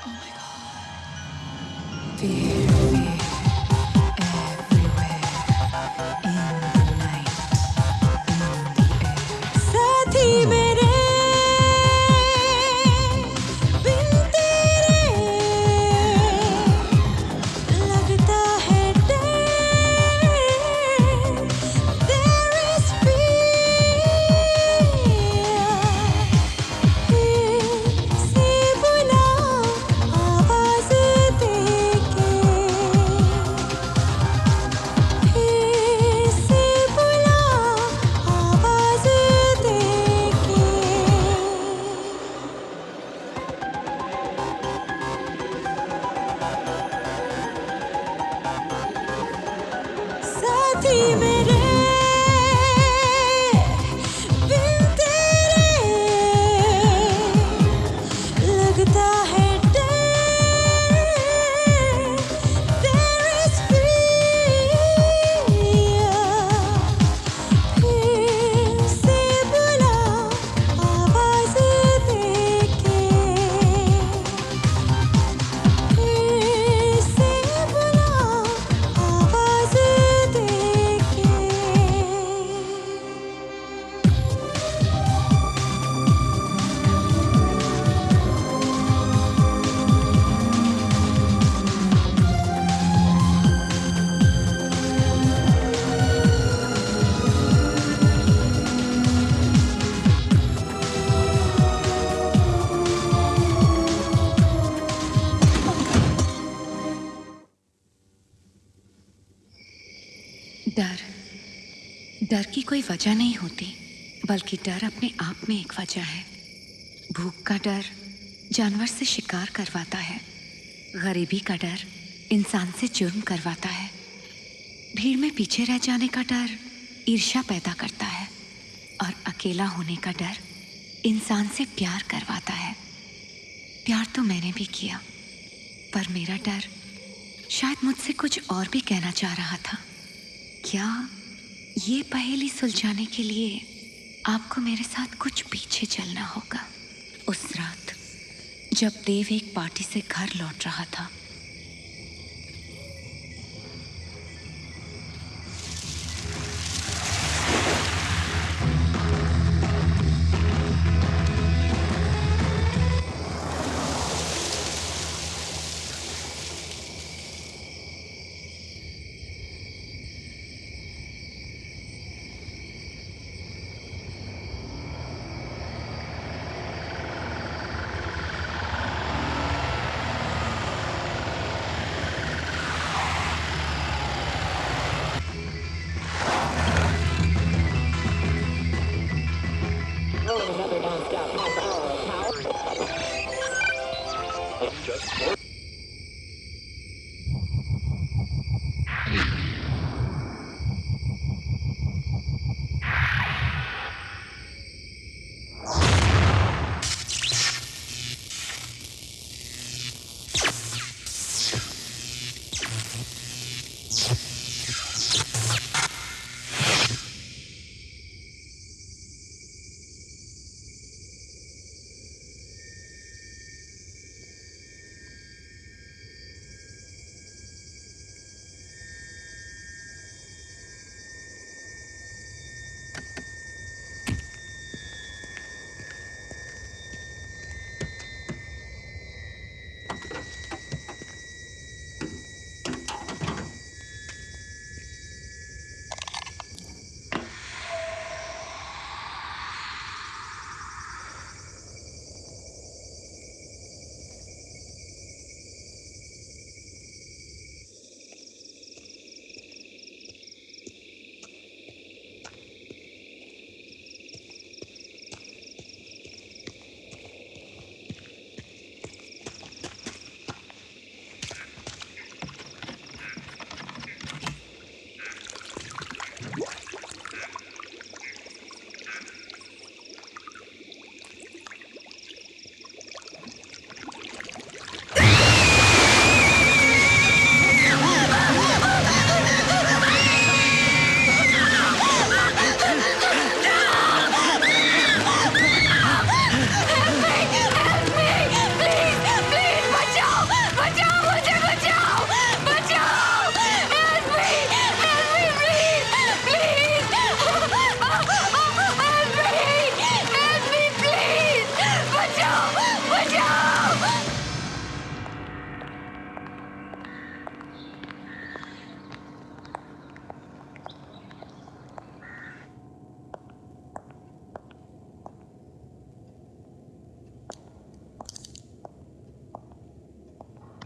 Oh my God. Fear, fear, everywhere. In the night, in the air. साथी मेरे बिन तेरे लगता है डर. There is fear. फिर से बुला आवाज़ देके. फिर से बुला आवाज़ देके. साथी मेरे बिन तेरे लगता है डर. There is fear. फिर से बुला आवाज़ देके. फिर से बुला आवाज़ देके. डर डर की कोई वजह नहीं होती, बल्कि डर अपने आप में एक वजह है. भूख का डर जानवर से शिकार करवाता है. गरीबी का डर इंसान से जुर्म करवाता है. भीड़ में पीछे रह जाने का डर ईर्ष्या पैदा करता है. और अकेला होने का डर इंसान से प्यार करवाता है. प्यार तो मैंने भी किया, पर मेरा डर शायद मुझसे कुछ और भी कहना चाह रहा था. क्या ये पहेली सुलझाने के लिए आपको मेरे साथ कुछ पीछे चलना होगा? उस रात जब देव एक पार्टी से घर लौट रहा था,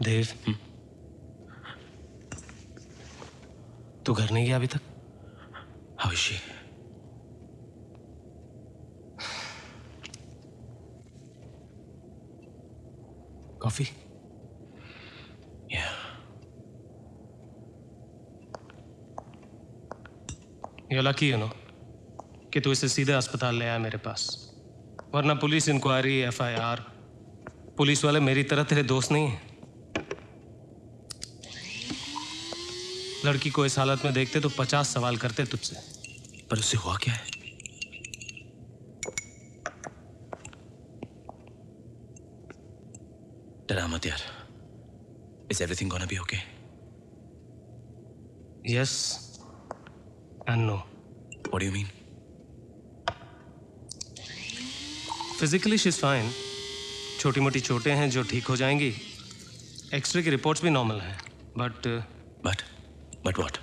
देव, तू घर नहीं गया अभी तक? How is she? Coffee? Yeah. You're lucky, you know, कि तू इसे सीधे अस्पताल ले आया मेरे पास। वरना पुलिस इंक्वायरी, FIR, पुलिस वाले मेरी तरह तेरे दोस्त नहीं हैं। लड़की को इस हालत में देखते तो 50 सवाल करते तुझसे। पर उससे हुआ क्या है? डरा मत यार। Is everything gonna be okay? Yes and no. What do you mean? Physically she is fine. छोटी मोटी चोटें हैं जो ठीक हो जाएंगी। एक्सरे की रिपोर्ट्स भी नॉर्मल हैं, but But what?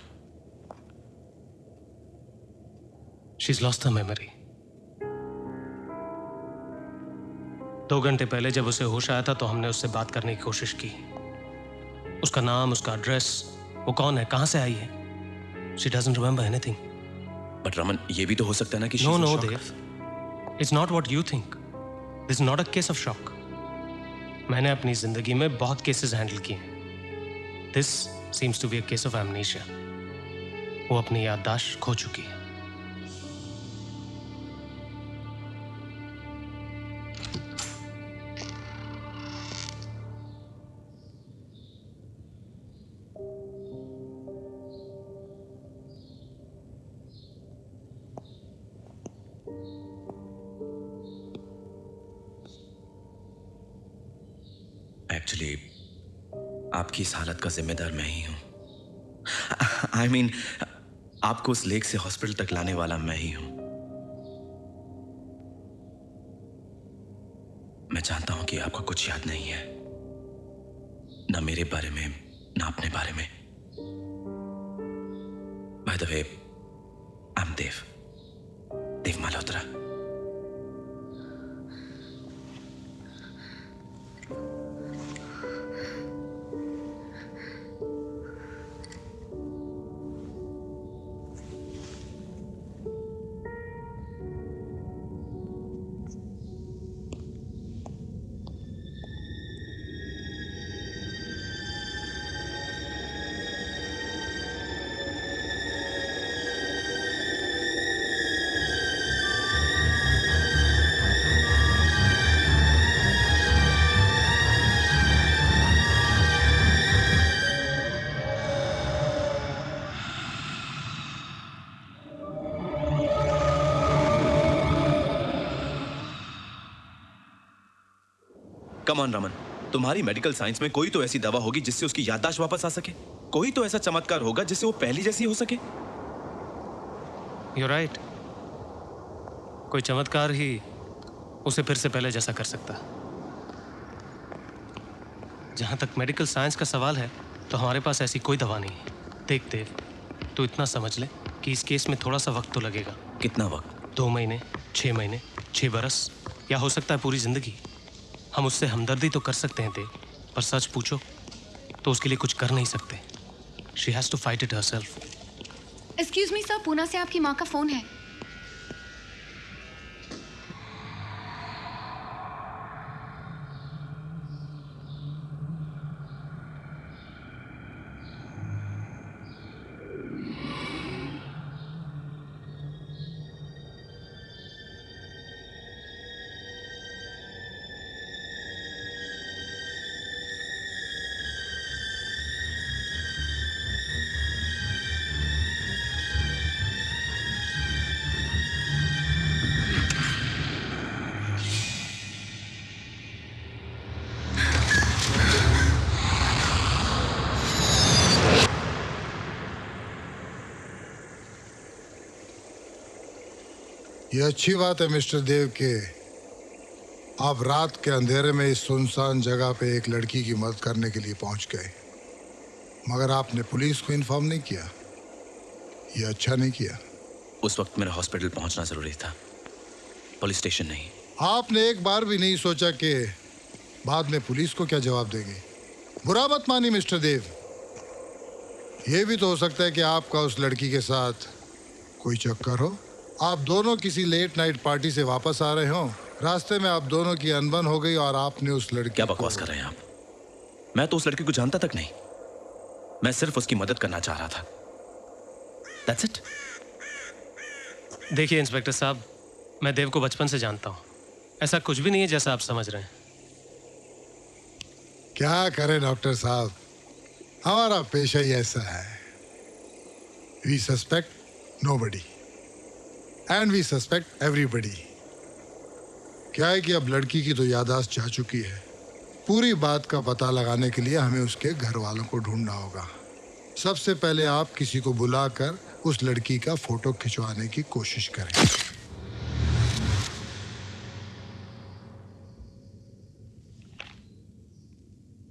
She is lost the memory. 2 घंटे पहले जब उसे होश आया था तो हमने उससे बात करने की कोशिश की। उसका नाम, उसका एड्रेस, वो कौन है, कहां से आई है, she doesn't remember anything. But Raman, ये भी तो हो सकता है ना कि no no Dev, it's not what you think. This is not a case of shock. मैंने अपनी जिंदगी में बहुत केसेस हैंडल किए हैं। This seems to be a case of amnesia. वो अपनी याददाश्त खो चुकी है। एक्चुअली आपकी इस हालत का जिम्मेदार मैं ही हूं। I mean, आपको उस लेक से हॉस्पिटल तक लाने वाला मैं ही हूं। मैं जानता हूं कि आपको कुछ याद नहीं है, ना मेरे बारे में, ना अपने बारे में। By the way, I am Dev Malhotra. Come on Raman, तुम्हारी मेडिकल साइंस में कोई तो ऐसी दवा होगी जिससे उसकी याददाश्त वापस आ सके। कोई तो ऐसा चमत्कार होगा जिससे वो पहली जैसी हो सके। You're right. कोई चमत्कार ही उसे फिर से पहले जैसा कर सकता। जहां तक मेडिकल साइंस का सवाल है तो हमारे पास ऐसी कोई दवा नहीं है। देख देव, तू इतना समझ ले कि इस केस में थोड़ा सा वक्त तो लगेगा। कितना वक्त? 2 महीने, 6 महीने, 6 बरस, या हो सकता है पूरी जिंदगी। हम उससे हमदर्दी तो कर सकते हैं देव, पर सच पूछो तो उसके लिए कुछ कर नहीं सकते। She has to fight it herself. Excuse me sir, Poona से आपकी माँ का फोन है। ये अच्छी बात है मिस्टर देव के आप रात के अंधेरे में इस सुनसान जगह पे एक लड़की की मदद करने के लिए पहुंच गए, मगर आपने पुलिस को इन्फॉर्म नहीं किया। ये अच्छा नहीं किया। उस वक्त मेरा हॉस्पिटल पहुंचना जरूरी था, पुलिस स्टेशन नहीं। आपने एक बार भी नहीं सोचा कि बाद में पुलिस को क्या जवाब देंगे। बुरा मत मानिए मिस्टर देव। ये भी तो हो सकता है कि आपका उस लड़की के साथ कोई चक्कर हो। आप दोनों किसी लेट नाइट पार्टी से वापस आ रहे हो, रास्ते में आप दोनों की अनबन हो गई और आपने उस लड़की क्या बकवास कर रहे हैं आप? मैं तो उस लड़की को जानता तक नहीं। मैं सिर्फ उसकी मदद करना चाह रहा था। That's it. देखिए इंस्पेक्टर साहब, मैं देव को बचपन से जानता हूँ। ऐसा कुछ भी नहीं है जैसा आप समझ रहे हैं। क्या करें डॉक्टर साहब, हमारा पेशा ही ऐसा है। We suspect nobody and we suspect everybody. क्या है कि अब लड़की की तो याददाश्त जा चुकी है। पूरी बात का पता लगाने के लिए हमें उसके घर वालों को ढूंढना होगा। सबसे पहले आप किसी को बुलाकर उस लड़की का फोटो खिंचवाने की कोशिश करें।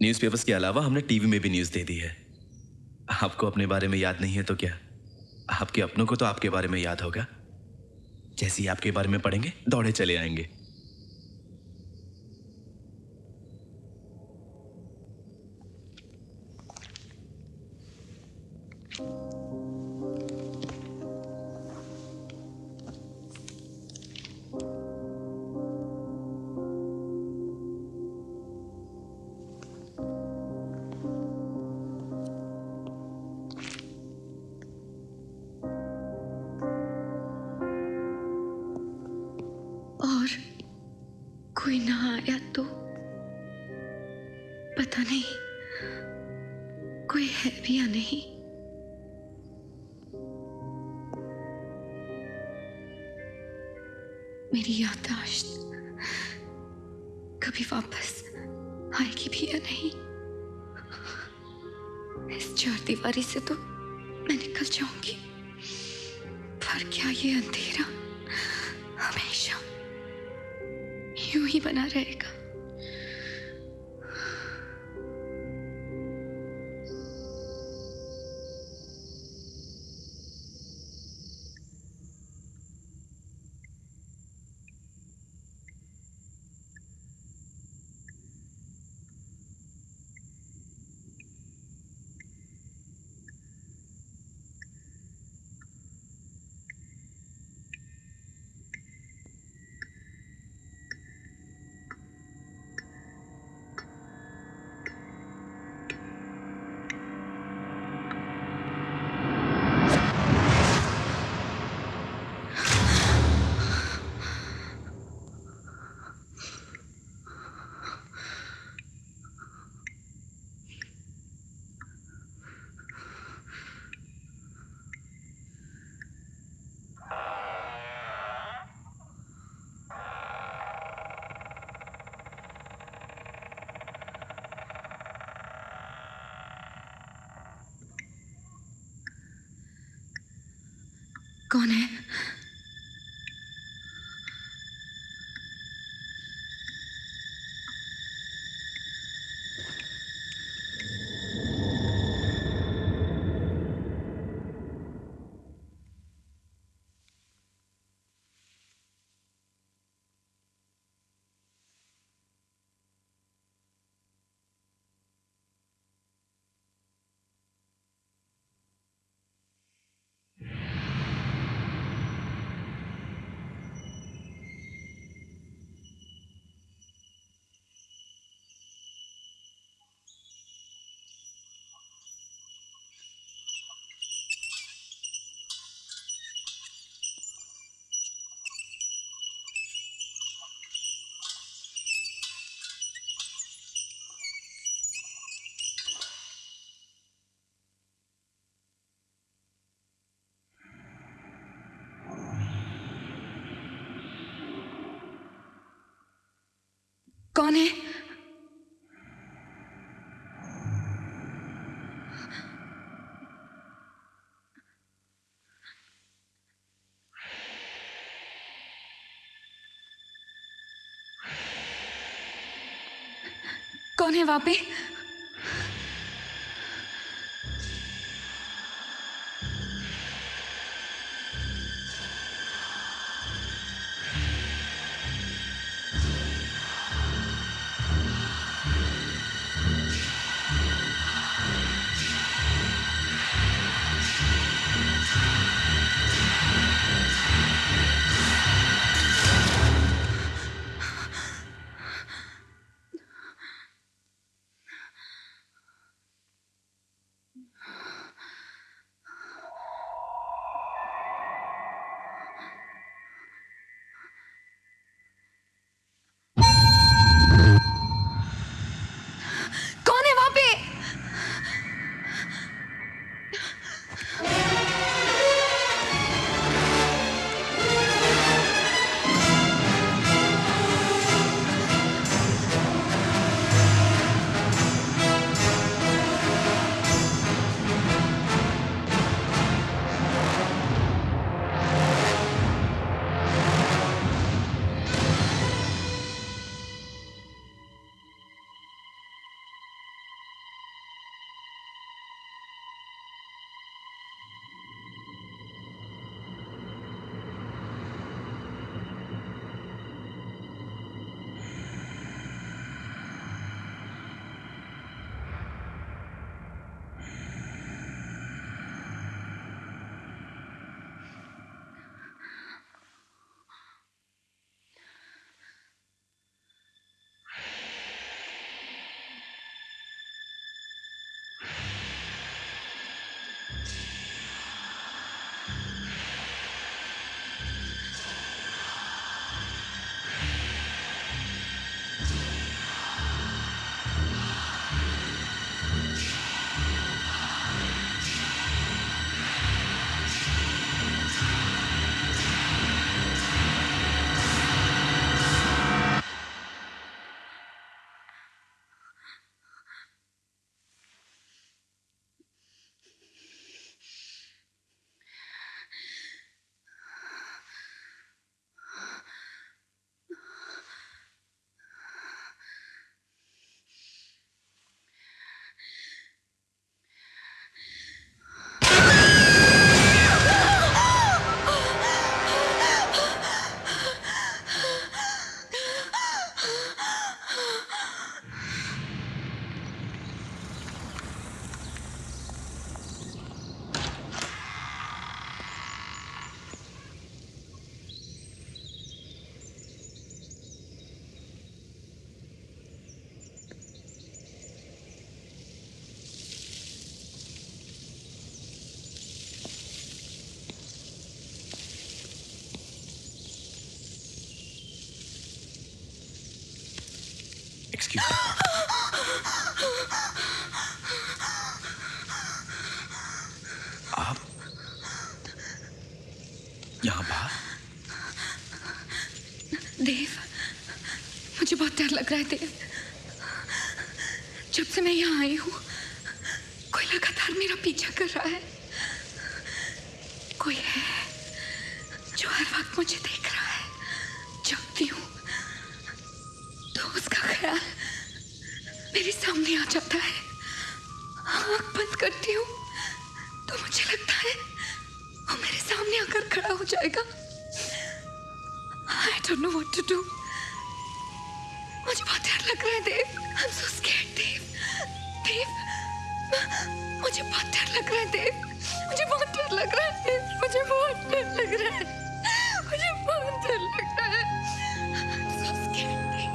न्यूज़पेपर्स के अलावा हमने टीवी में भी न्यूज़ दे दी है। आपको अपने बारे में याद नहीं है तो क्या, आपके अपनों को तो आपके बारे में याद होगा। जैसे ही आपके बारे में पढ़ेंगे दौड़े चले आएंगे। और कोई ना आया तो पता नहीं कोई है भी या नहीं। मेरी याददाश्त कभी वापस आएगी भी या नहीं। इस चार दीवारी से तो मैं निकल जाऊंगी, पर क्या ये अंधेरा हमेशा यूं ही बना रहेगा? कौन है? कौन है? कौन है वहां पे? Excuse me. आप यहाँ बाहर? देव, मुझे बहुत डर लग रहा है देव। जब से मैं यहाँ आई हूँ कोई लगातार मेरा पीछा कर रहा है। कोई है जो हर वक्त मुझे देख रहा है। जबती हूँ तो उसका ख्याल मेरे सामने आ जाता है। आँख बंद करती हूँ तो मुझे लगता है वो मेरे सामने आकर खड़ा हो जाएगा। I don't know what to do. मुझे बहुत डर लग रहा है देव। I'm so scared देव। देव, मुझे बहुत डर लग रहा है देव। मुझे बहुत डर लग रहा है देव। मुझे बहुत डर लग रहा है। मुझे बहुत डर लग रहा है। I'm so scared Dev.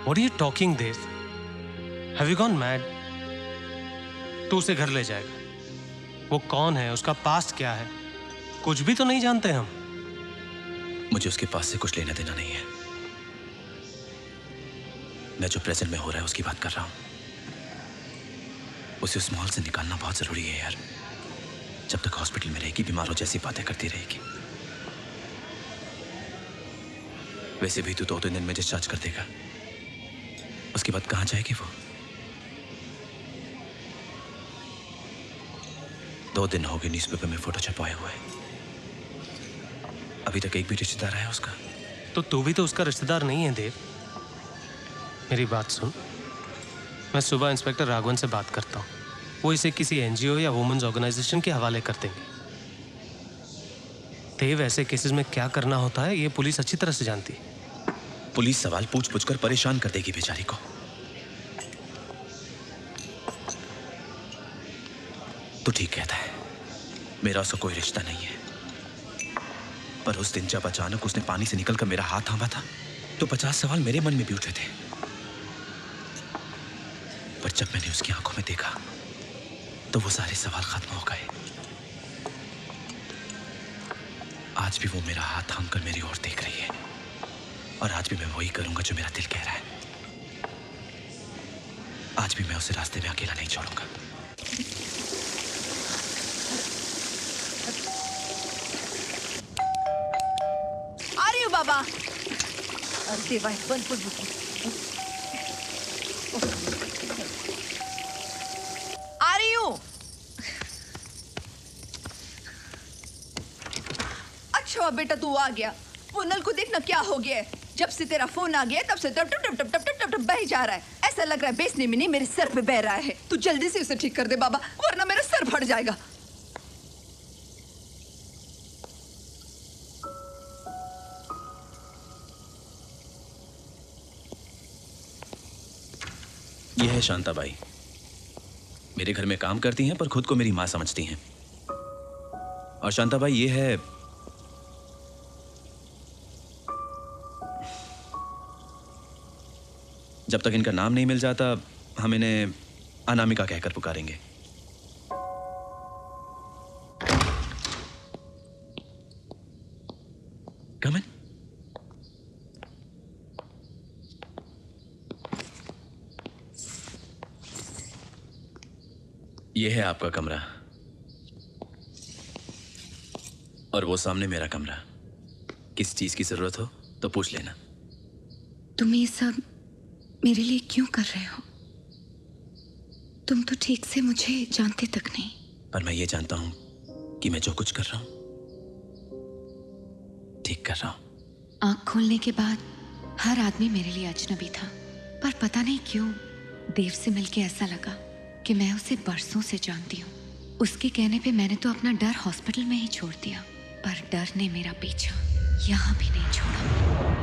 What are you talking, Dev? Have you gone mad? तू उसे घर ले जाएगा। वो कौन है, उसका पास्ट क्या है, कुछ भी तो नहीं जानते हम। मुझे उसके पास से कुछ लेना देना नहीं है। मैं जो प्रेजेंट में हो रहा है उसकी बात कर रहा हूं। उसे उस मॉल से निकालना बहुत जरूरी है यार। जब तक हॉस्पिटल में रहेगी बीमारों जैसी बातें करती रहेगी। वैसे भी तू 2-3 दिन में डिस्चार्ज कर देगा। उसके बाद कहां जाएगी वो? 2 दिन हो गए न्यूज़पेपर में फोटो छपवाए हुए। अभी तक एक भी रिश्तेदार आया उसका? तो तू भी तो उसका रिश्तेदार नहीं है देव। मेरी बात सुन, मैं सुबह इंस्पेक्टर राघवन से बात करता हूँ। वो इसे किसी एनजीओ या वुमेन्स ऑर्गेनाइजेशन के हवाले कर देंगे। देव, ऐसे केसेस में क्या करना होता है ये पुलिस अच्छी तरह से जानती है। पुलिस सवाल पूछ पूछ कर परेशान कर देगी बेचारी को। तो ठीक कहता है, मेरा उसका कोई रिश्ता नहीं है। पर उस दिन जब अचानक उसने पानी से निकलकर मेरा हाथ थामा था तो 50 सवाल मेरे मन में भी उठे थे। पर जब मैंने उसकी आंखों में देखा तो वो सारे सवाल खत्म हो गए। आज भी वो मेरा हाथ थाम कर मेरी ओर देख रही है और आज भी मैं वही करूंगा जो मेरा दिल कह रहा है। आज भी मैं उसे रास्ते में अकेला नहीं छोड़ूंगा। आ रही हूँ बाबा। देवा बंद फुल आ रही हूँ। अच्छा बेटा तू आ गया। वो नल को देखना क्या हो गया है। जब से तेरा फोन आ गया तब से टप टप टप टप टप टप टप बह जा रहा है। ऐसा लग रहा है बेचने में नहीं मेरे सर पे बह रहा है। तू जल्दी से उसे ठीक कर दे बाबा, वरना मेरा सर फट जाएगा। यह है शांताबाई। मेरे घर में काम करती हैं पर खुद को मेरी माँ समझती हैं। और शांता भाई, ये है जब तक इनका नाम नहीं मिल जाता हम इन्हें अनामिका कहकर पुकारेंगे। कम इन। ये है आपका कमरा और वो सामने मेरा कमरा। किस चीज की जरूरत हो तो पूछ लेना। तुम ये सब मेरे लिए क्यों कर रहे हो? तुम तो ठीक से मुझे जानते तक नहीं। पर मैं ये जानता हूं कि मैं जो कुछ कर रहा हूं ठीक कर रहा हूं। आँख खोलने के बाद हर आदमी मेरे लिए अजनबी था, पर पता नहीं क्यों देव से मिलके ऐसा लगा कि मैं उसे बरसों से जानती हूँ। उसके कहने पे मैंने तो अपना डर हॉस्पिटल में ही छोड़ दिया, पर डर ने मेरा पीछा यहाँ भी नहीं छोड़ा।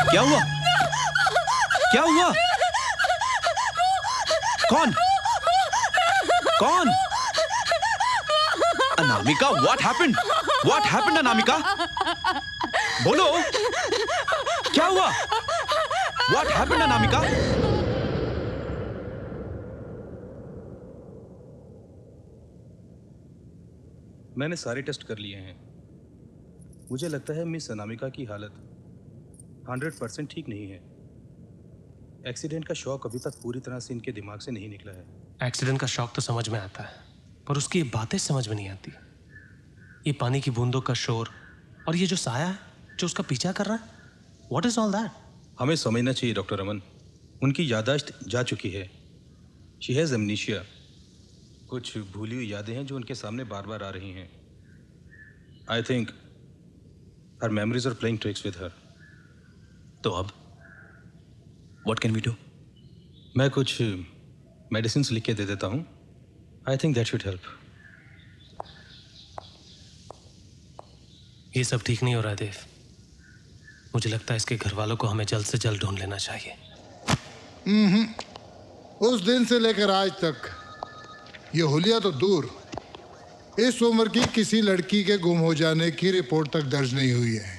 क्या हुआ? क्या हुआ? कौन? कौन? Anamika, what happened? What happened, Anamika? बोलो, क्या हुआ? What happened, Anamika? मैंने सारे टेस्ट कर लिए हैं। मुझे लगता है मिस अनामिका की हालत 100% ठीक नहीं है। एक्सीडेंट का शॉक अभी तक पूरी तरह से इनके दिमाग से नहीं निकला है। एक्सीडेंट का शॉक तो समझ में आता है, पर उसकी ये बातें समझ में नहीं आती। ये पानी की बूंदों का शोर और ये जो साया है जो उसका पीछा कर रहा है, व्हाट इज ऑल दैट? हमें समझना चाहिए डॉक्टर रमन, उनकी याददाश्त जा चुकी है। She has amnesia. कुछ भूली हुई यादें हैं जो उनके सामने बार बार आ रही हैं। I think her memories are playing tricks with her. तो अब व्हाट कैन वी डू? मैं कुछ मेडिसिन लिख के दे देता हूँ। I think that should help. ये सब ठीक नहीं हो रहा है देव। मुझे लगता है इसके घर वालों को हमें जल्द से जल्द ढूंढ लेना चाहिए। उस दिन से लेकर आज तक ये हुलिया तो दूर, इस उम्र की किसी लड़की के गुम हो जाने की रिपोर्ट तक दर्ज नहीं हुई है।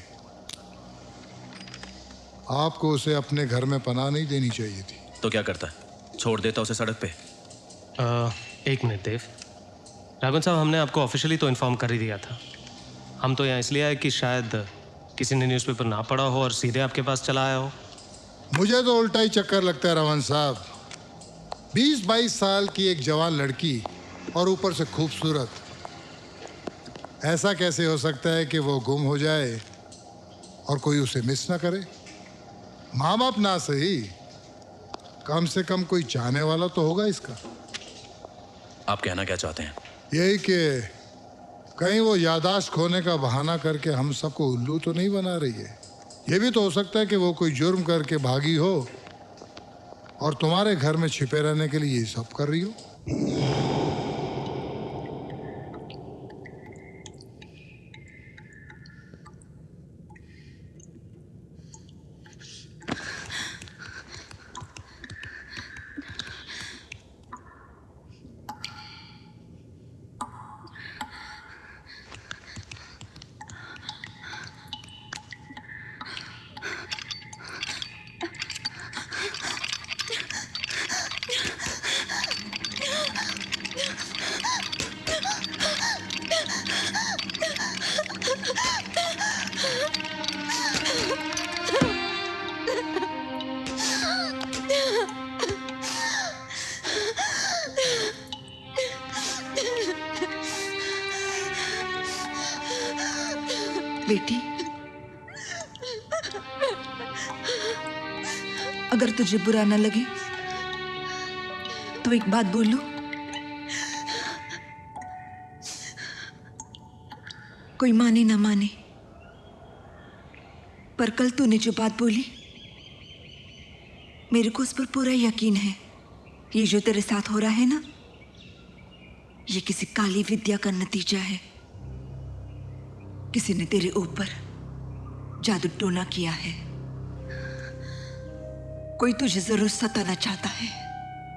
आपको उसे अपने घर में पनाह नहीं देनी चाहिए थी। तो क्या करता? छोड़ देता उसे सड़क पे? एक मिनट देव। राघवन साहब, हमने आपको ऑफिशियली तो इन्फॉर्म कर ही दिया था। हम तो यहाँ इसलिए आए कि शायद किसी ने न्यूज़पेपर ना पढ़ा हो और सीधे आपके पास चला आया हो। मुझे तो उल्टा ही चक्कर लगता है रमन साहब। 20-22 साल की एक जवान लड़की और ऊपर से खूबसूरत, ऐसा कैसे हो सकता है कि वो गुम हो जाए और कोई उसे मिस ना करे? माँ बाप ना सही, कम से कम कोई चाहने वाला तो होगा इसका। आप कहना क्या चाहते हैं? यही कि कहीं वो यादाश्त खोने का बहाना करके हम सबको उल्लू तो नहीं बना रही है। ये भी तो हो सकता है कि वो कोई जुर्म करके भागी हो और तुम्हारे घर में छिपे रहने के लिए ये सब कर रही हो। बेटी, अगर तुझे बुरा ना लगे तो एक बात बोलूं। कोई माने ना माने, पर कल तूने जो बात बोली, मेरे को उस पर पूरा यकीन है। ये जो तेरे साथ हो रहा है ना, ये किसी काली विद्या का नतीजा है। किसी ने तेरे ऊपर जादू टोना किया है। कोई तुझे जरूर सताना चाहता है।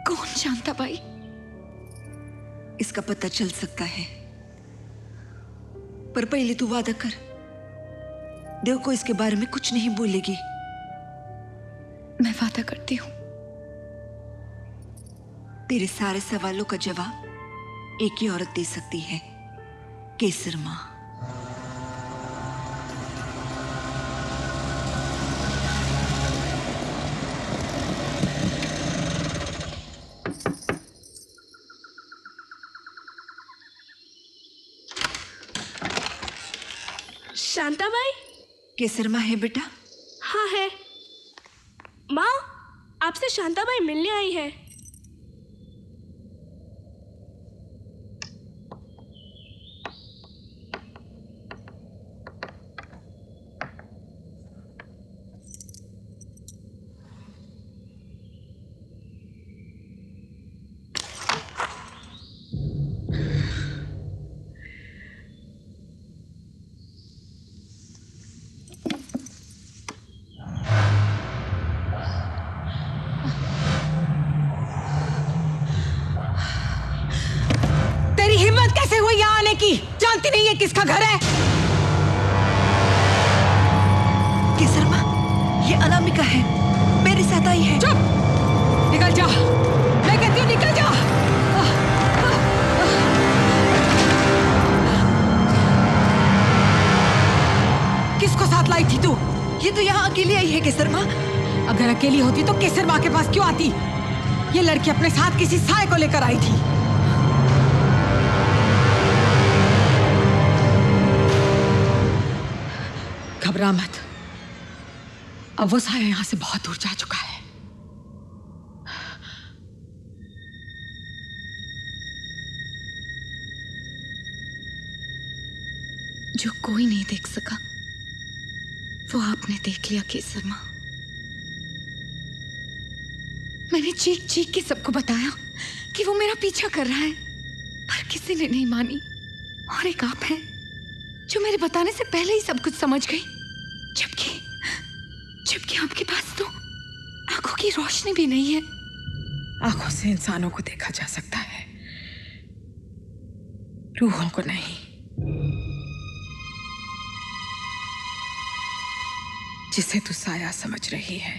कौन जानता भाई? इसका पता चल सकता है, पर पहले तू वादा कर, देव को इसके बारे में कुछ नहीं बोलेगी। मैं वादा करती हूँ। तेरे सारे सवालों का जवाब एक ही औरत दे सकती है, केसर माँ। शांताबाई। केसर माँ है बेटा? हाँ है। माँ, आपसे शांताबाई मिलने आई है। तेरी हिम्मत कैसे हुई यहाँ आने की? जानती नहीं है किसका घर है? केसर माँ, ये अनामिका है, मेरे साथ आई है। चुप! निकल जा! मैं कहती हूँ निकल जा! किसको साथ लाई थी तू? ये तो यहाँ अकेली आई है केसर माँ। अगर अकेली होती तो केसर माँ के पास क्यों आती? ये लड़की अपने साथ किसी साय को लेकर आई थी। घबरा मत, अब वो साया यहां से बहुत दूर जा चुका है। जो कोई नहीं देख सका वो आपने देख लिया केसर माँ। मैंने चीख चीख के सबको बताया कि वो मेरा पीछा कर रहा है, पर किसी ने नहीं मानी। और एक आप हैं जो मेरे बताने से पहले ही सब कुछ समझ गई, जबकि आपके पास तो आंखों की रोशनी भी नहीं है। आंखों से इंसानों को देखा जा सकता है, रूहों को नहीं। जिसे तू साया समझ रही है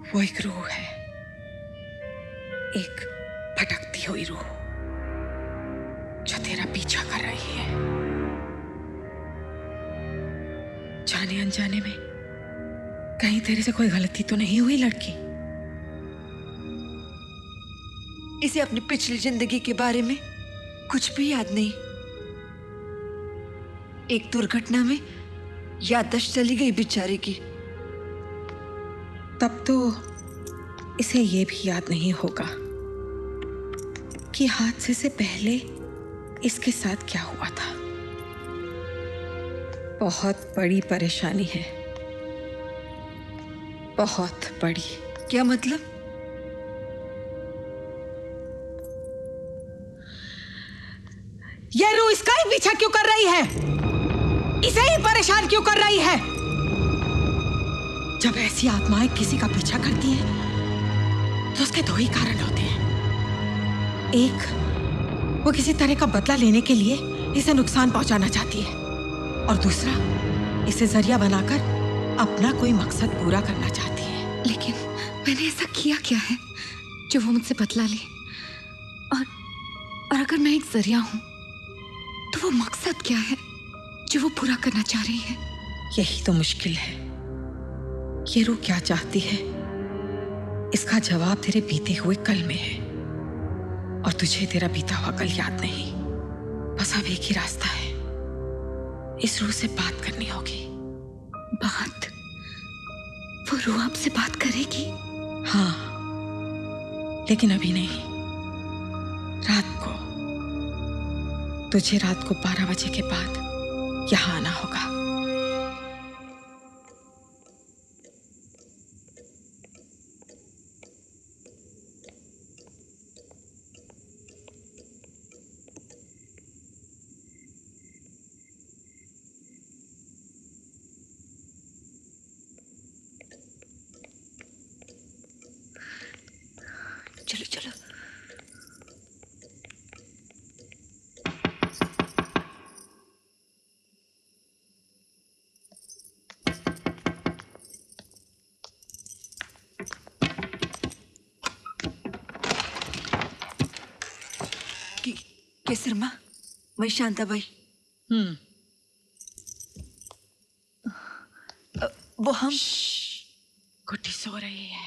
वो एक रूह है, एक भटकती हुई रूह जो तेरा पीछा कर रही है। जाने अनजाने में कहीं तेरे से कोई गलती तो नहीं हुई लड़की? इसे अपनी पिछली जिंदगी के बारे में कुछ भी याद नहीं। एक दुर्घटना में याददाश्त चली गई बेचारे की। तब तो इसे ये भी याद नहीं होगा कि हादसे से पहले इसके साथ क्या हुआ था। बहुत बड़ी परेशानी है, बहुत बड़ी। क्या मतलब? ये रूह इसका ही पीछा क्यों कर रही है? इसे ही परेशान क्यों कर रही है? जब ऐसी आत्माएं किसी का पीछा करती हैं तो उसके दो ही कारण होते हैं। एक, वो किसी तरह का बदला लेने के लिए इसे नुकसान पहुंचाना चाहती है, और दूसरा, इसे जरिया बनाकर अपना कोई मकसद पूरा करना चाहती है। लेकिन मैंने ऐसा किया क्या है जो वो मुझसे बदला ले? और अगर मैं एक जरिया हूं तो वो मकसद क्या है जो वो पूरा करना चाह रही है? यही तो मुश्किल है। ये रूह क्या चाहती है, इसका जवाब तेरे बीते हुए कल में है, और तुझे तेरा बीता हुआ कल याद नहीं। बस अब एक ही रास्ता है, इस रूह से बात करनी होगी। बात? वो रूह आपसे बात करेगी? हाँ, लेकिन अभी नहीं, रात को। तुझे रात को 12 बजे के बाद यहां आना होगा। चलो चलो। केसरमा, मैं शांताबाई। वो हम गुड्डी सो रही है।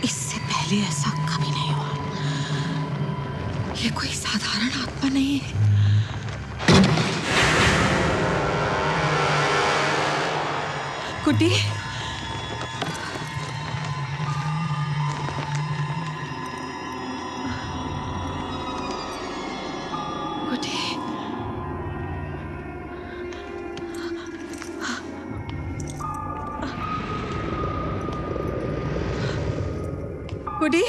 इससे पहले ऐसा कभी नहीं हुआ। ये कोई साधारण आत्मा नहीं है। गुड्डी, गुड्डी, गुड्डी,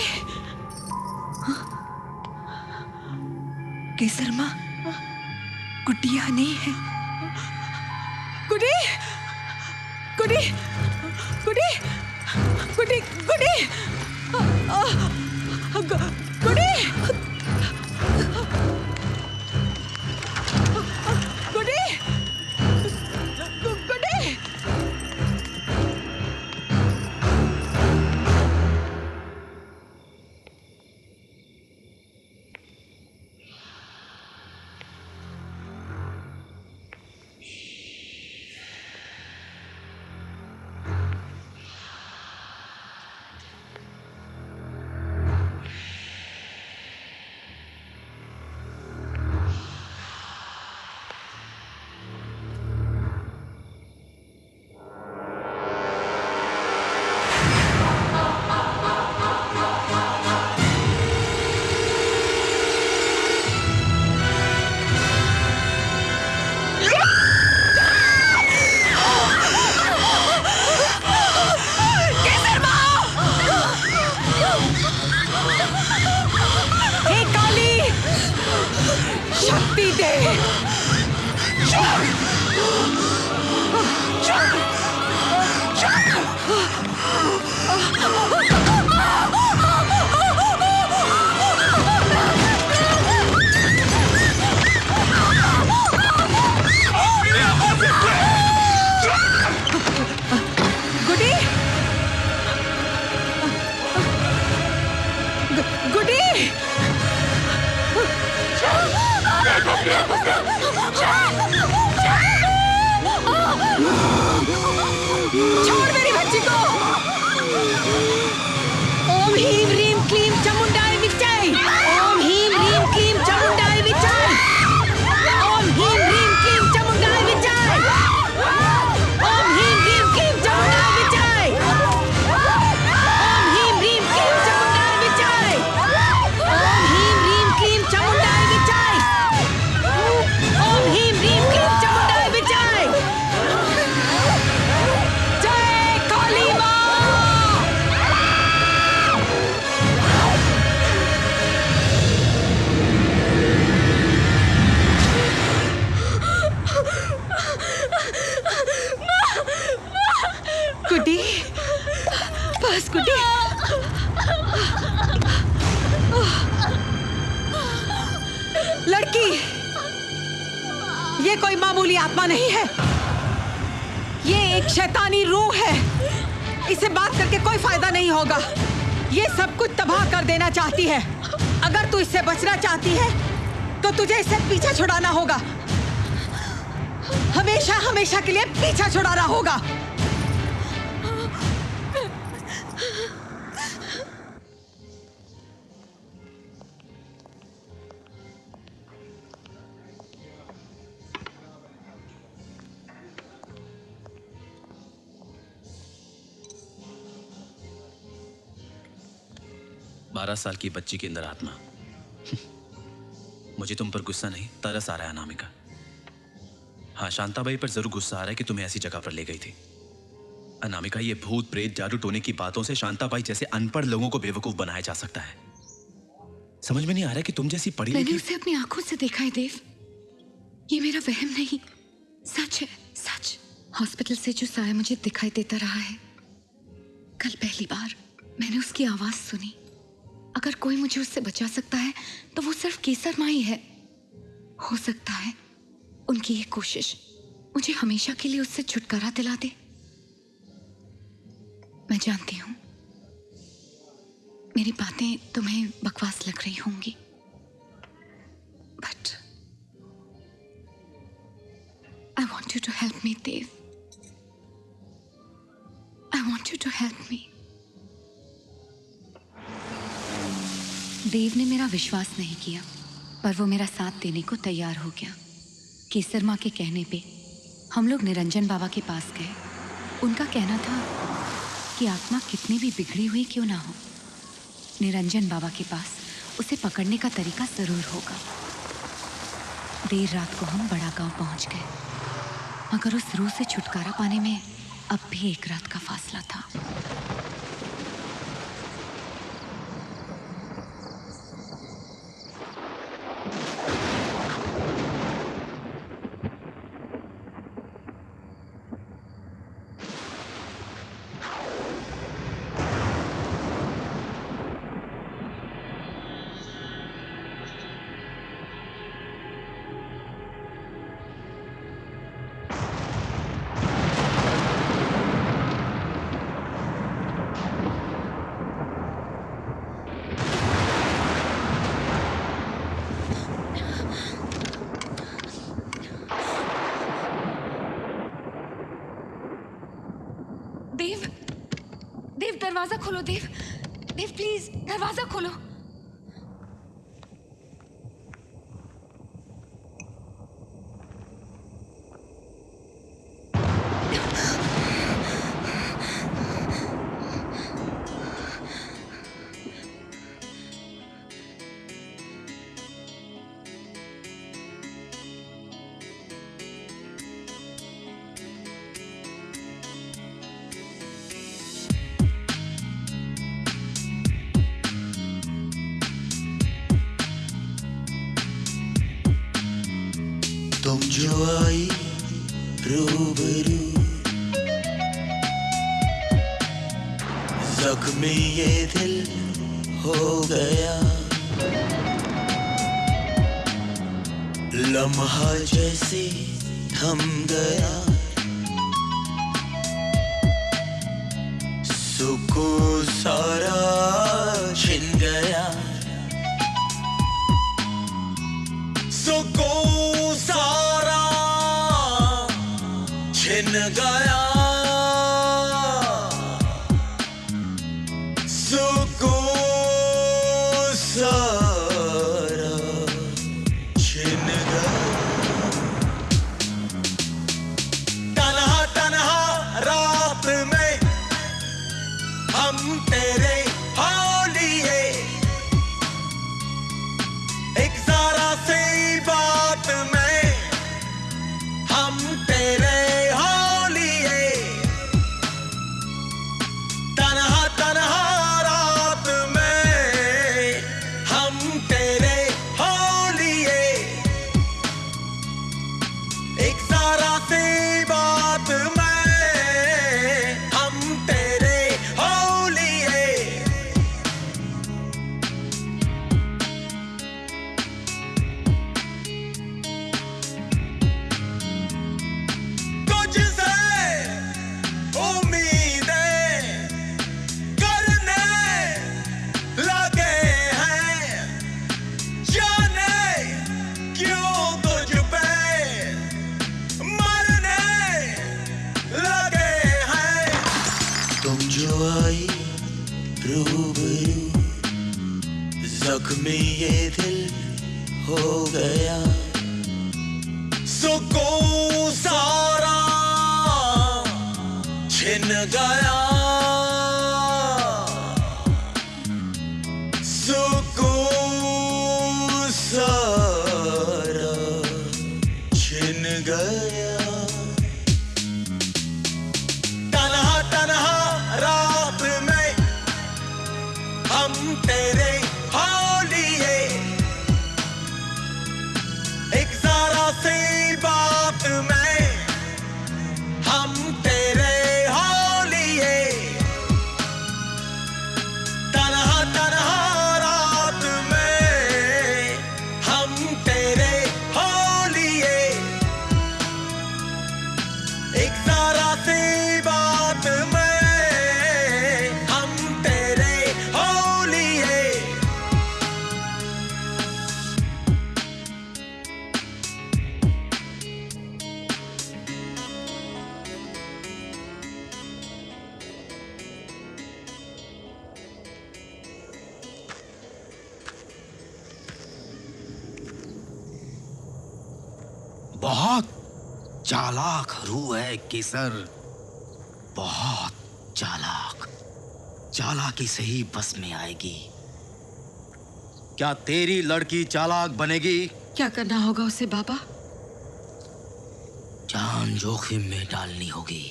केसरमा, गुड्डी यहाँ नहीं है। गुड्डी, गुड्डी, गुड्डी, गुड्डी, गुड्डी, गुड्डी, गुड्डी, गुड्डी। छोड़ मेरी बच्ची को। ओम ह्रीं ह्रीं क्लीं चामुंडाय विच्चाय। ओम ह्रीं ह्रीं क्लीं चामुंडाय विच्चाय। ओम ह्रीं ह्रीं क्लीं चामुंडाय विच्चाय। ओम ह्रीं ह्रीं क्लीं चामुंडाय विच्चाय। ओम ह्रीं ह्रीं क्लीं चामुंडाय विच्चाय। ओम ह्रीं ह्रीं क्लीं चामुंडाय विच्चाय। ओम ह्रीं ह्रीं क्लीं चामुंडाय विच्चाय। जय गुड्डी, बस गुड्डी। लड़की, ये कोई मामूली आत्मा नहीं है, ये एक शैतानी रूह है। इसे बात करके कोई फायदा नहीं होगा। ये सब कुछ तबाह कर देना चाहती है। अगर तू इससे बचना चाहती है तो तुझे इससे पीछा छुड़ाना होगा, हमेशा हमेशा के लिए पीछा छुड़ाना होगा। बारह साल की बच्ची के अंदर आत्मा। मुझे तुम पर गुस्सा नहीं, तरस आ रहा है अनामिका। हाँ, शांताबाई पर जरूर गुस्सा आ रहा है कि तुम्हें ऐसी जगह पर ले गई थी। अनामिका, ये भूत प्रेत जादू टोने की बातों से शांताबाई जैसे अनपढ़ लोगों को बेवकूफ बनाया जा सकता है। समझ में नहीं आ रहा कि तुम जैसी पढ़ी मैंने लिखी। उसे अपनी आंखों से देखा है देव, ये मेरा वहम नहीं, सच है, सच। हॉस्पिटल से जो साया मुझे दिखाई देता रहा है, कल पहली बार मैंने उसकी आवाज सुनी। अगर कोई मुझे उससे बचा सकता है तो वो सिर्फ केसर माँ ही है। हो सकता है उनकी ये कोशिश मुझे हमेशा के लिए उससे छुटकारा दिला दे। मैं जानती हूं मेरी बातें तुम्हें बकवास लग रही होंगी, but I want you to help me Dev. I want you to help me. Dev ने मेरा विश्वास नहीं किया, पर वो मेरा साथ देने को तैयार हो गया। केसर माँ के कहने पे हम लोग निरंजन बाबा के पास गए। उनका कहना था कि आत्मा कितनी भी बिगड़ी हुई क्यों ना हो, निरंजन बाबा के पास उसे पकड़ने का तरीका जरूर होगा। देर रात को हम बड़ा गांव पहुंच गए, मगर उस रूह से छुटकारा पाने में अब भी एक रात का फासला था। देव, देव दरवाजा खोलो। देव, देव प्लीज दरवाजा खोलो। तुम जो आई रूबरू, जख्मी ये दिल हो गया। लम्हा जैसे थम गया, सुकून सारा छिन गया। सुकून सारा छिन गया, सुकून सारा छिन गया। तन्हा तन्हा रात में हम तेरे होलिए, एक जरा सी बात में हम तेरे होलिए। तन्हा तन्हा रात में हम तेरे होलिए, एक जरा सी बात में रूबरू, जख्मी ये दिल हो गया। सुकून सारा छिन गया, सुकून सारा छिन गया। तन्हा तन्हा रात में हम तेरे होलिए, एक जरा सी बात में हम तेरे होलिए। तन्हा तन्हा रात में हम तेरे होलिए, एक जरा सी बात में हम तेरे होलिए। बहुत चालाक रूह है केसर, बहुत चालाक। चालाकी से ही बस में आएगी। क्या तेरी लड़की चालाक बनेगी? क्या करना होगा उसे बाबा? जान जोखिम में डालनी होगी।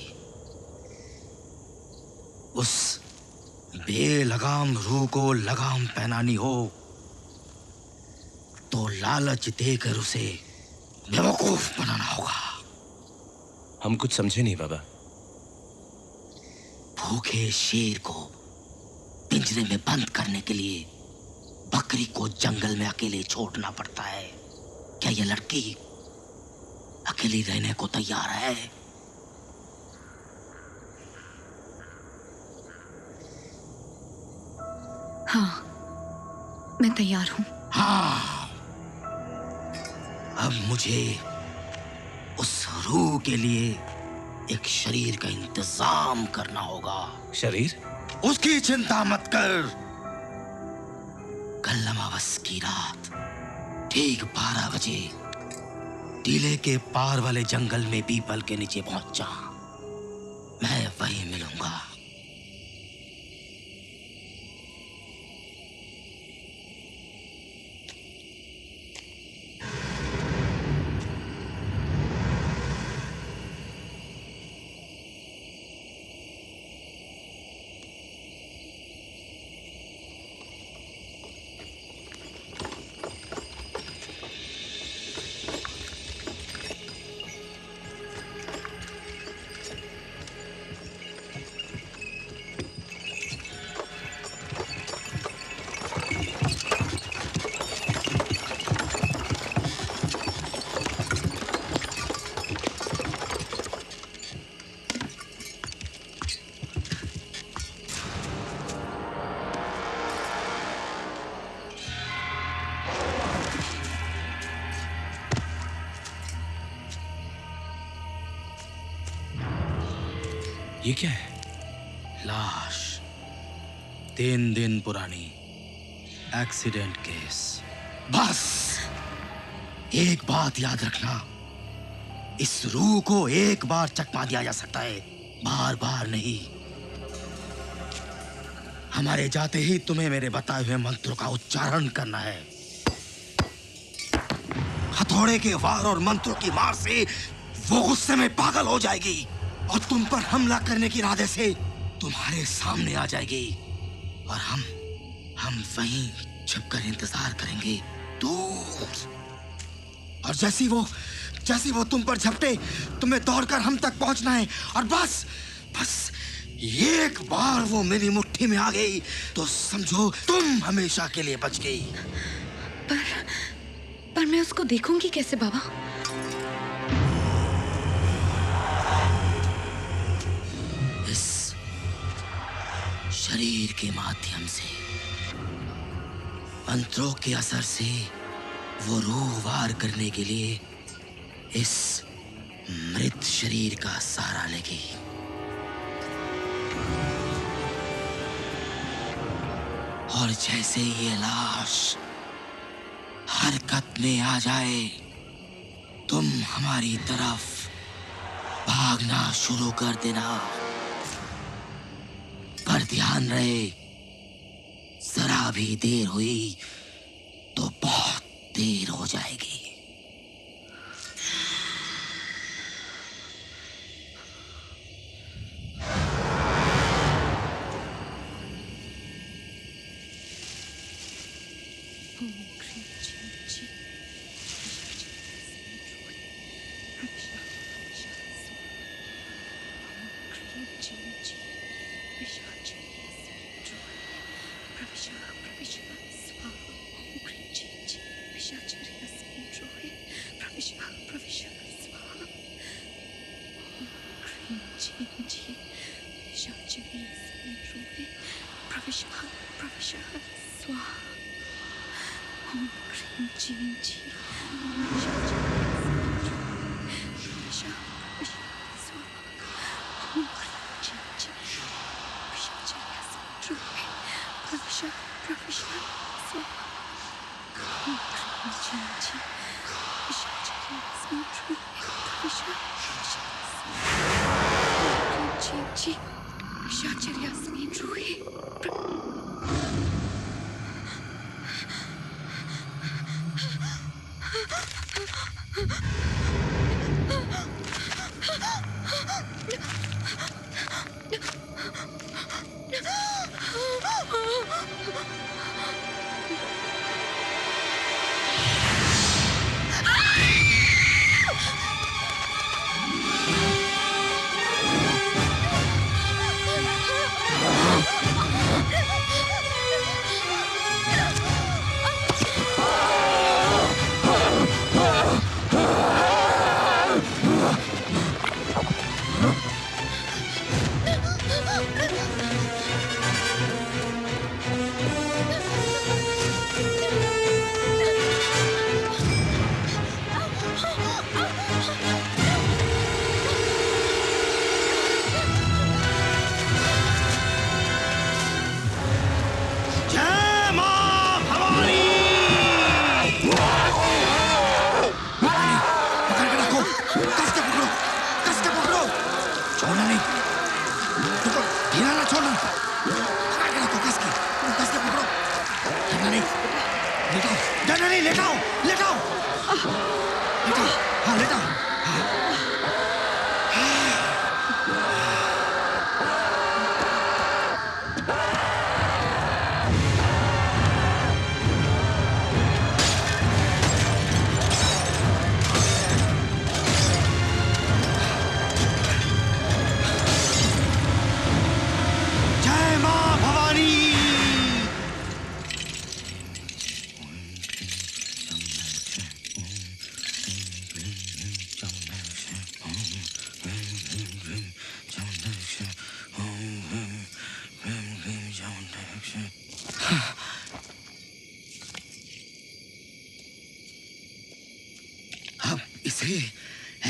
उस बेलगाम रूह को लगाम पहनानी हो तो लालच देकर उसे बेवकूफ बनाना होगा। हम कुछ समझे नहीं बाबा। भूखे शेर को पिंजरे में बंद करने के लिए बकरी को जंगल में अकेले छोड़ना पड़ता है। क्या ये लड़की अकेली रहने को तैयार है? हाँ, मैं तैयार हूँ। हाँ, अब मुझे उस रूह के लिए एक शरीर का इंतजाम करना होगा। शरीर? उसकी चिंता मत कर। कल अमावस की रात ठीक 12 बजे टीले के पार वाले जंगल में पीपल के नीचे पहुंचा। मैं वहीं मिलूंगा। ये क्या है? लाश 3 दिन पुरानी, एक्सीडेंट केस। बस एक बात याद रखना, इस रूह को एक बार चकमा दिया जा सकता है, बार बार नहीं। हमारे जाते ही तुम्हें मेरे बताए हुए मंत्रों का उच्चारण करना है। हथौड़े के वार और मंत्रों की मार से वो गुस्से में पागल हो जाएगी और तुम पर हमला करने के इरादे से तुम्हारे सामने आ जाएगी और हम वहीं छुपकर इंतजार करेंगे दूर। और जैसी वो तुम पर झपटे, तुम्हें दौड़कर हम तक पहुंचना है। और बस एक बार वो मेरी मुट्ठी में आ गई तो समझो तुम हमेशा के लिए बच गई। पर मैं उसको देखूंगी कैसे बाबा? इस शरीर के माध्यम से, मंत्रों के असर से वो रूह वार करने के लिए इस मृत शरीर का सहारा लेगी। और जैसे ये लाश हरकत में आ जाए तुम हमारी तरफ भागना शुरू कर देना। पर ध्यान रहे, जरा भी देर हुई तो बहुत देर हो जाएगी।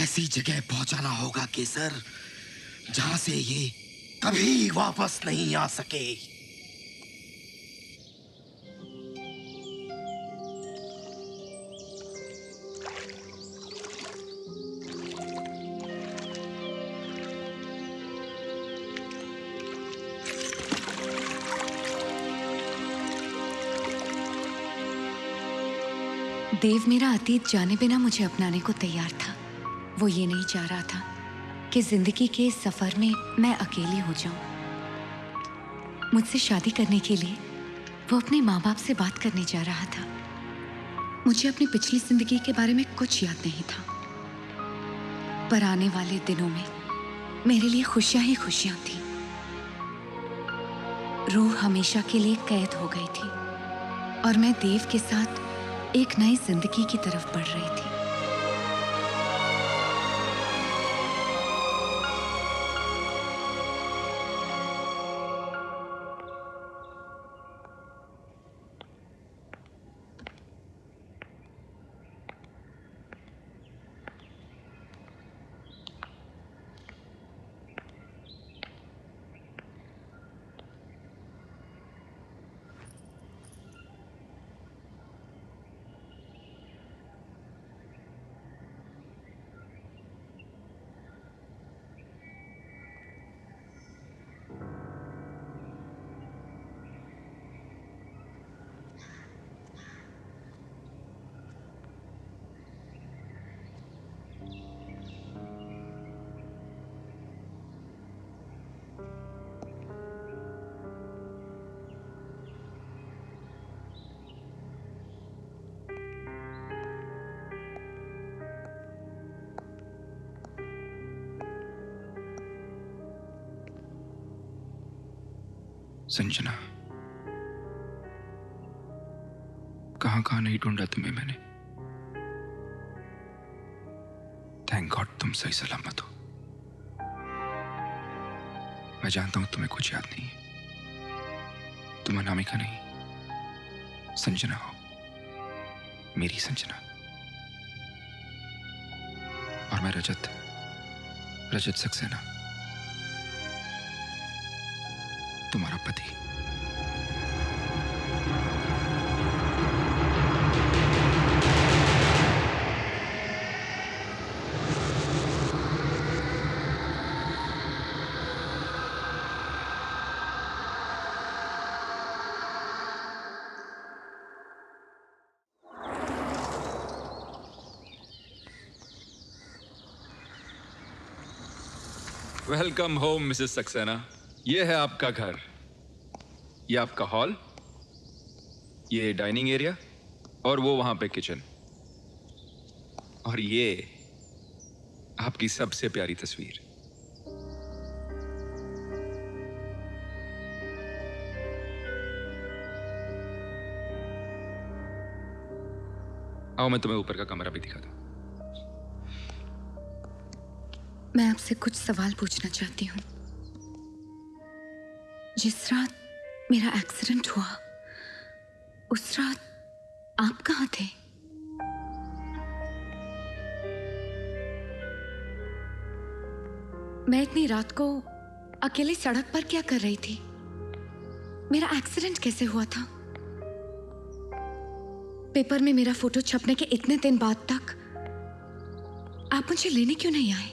ऐसी जगह पहुंचाना होगा केसर जहां से ये कभी वापस नहीं आ सके। देव मेरा अतीत जाने बिना मुझे अपनाने को तैयार था। वो ये नहीं चाह रहा था कि जिंदगी के इस सफर में मैं अकेली हो जाऊं। मुझसे शादी करने के लिए वो अपने माँ बाप से बात करने जा रहा था। मुझे अपनी पिछली जिंदगी के बारे में कुछ याद नहीं था, पर आने वाले दिनों में मेरे लिए खुशियां ही खुशियां थी। रूह हमेशा के लिए कैद हो गई थी और मैं देव के साथ एक नई जिंदगी की तरफ बढ़ रही थी। संजना, कहां कहां नहीं ढूंढा तुम्हें मैंने। थैंक गॉड तुम सही सलामत हो। मैं जानता हूं तुम्हें कुछ याद नहीं है। तुम अनामिका नहीं, संजना हो, मेरी संजना। और मैं रजत सक्सेना, तुम्हारा पति। Welcome home Mrs Saxena. ये है आपका घर, ये आपका हॉल, ये डाइनिंग एरिया और वो वहां पे किचन। और ये आपकी सबसे प्यारी तस्वीर। आओ मैं तुम्हें ऊपर का कमरा भी दिखा दूं। मैं आपसे कुछ सवाल पूछना चाहती हूँ। जिस रात मेरा एक्सीडेंट हुआ, उस रात आप कहाँ थे? मैं इतनी रात को अकेले सड़क पर क्या कर रही थी? मेरा एक्सीडेंट कैसे हुआ था? पेपर में मेरा फोटो छपने के इतने दिन बाद तक आप मुझे लेने क्यों नहीं आए?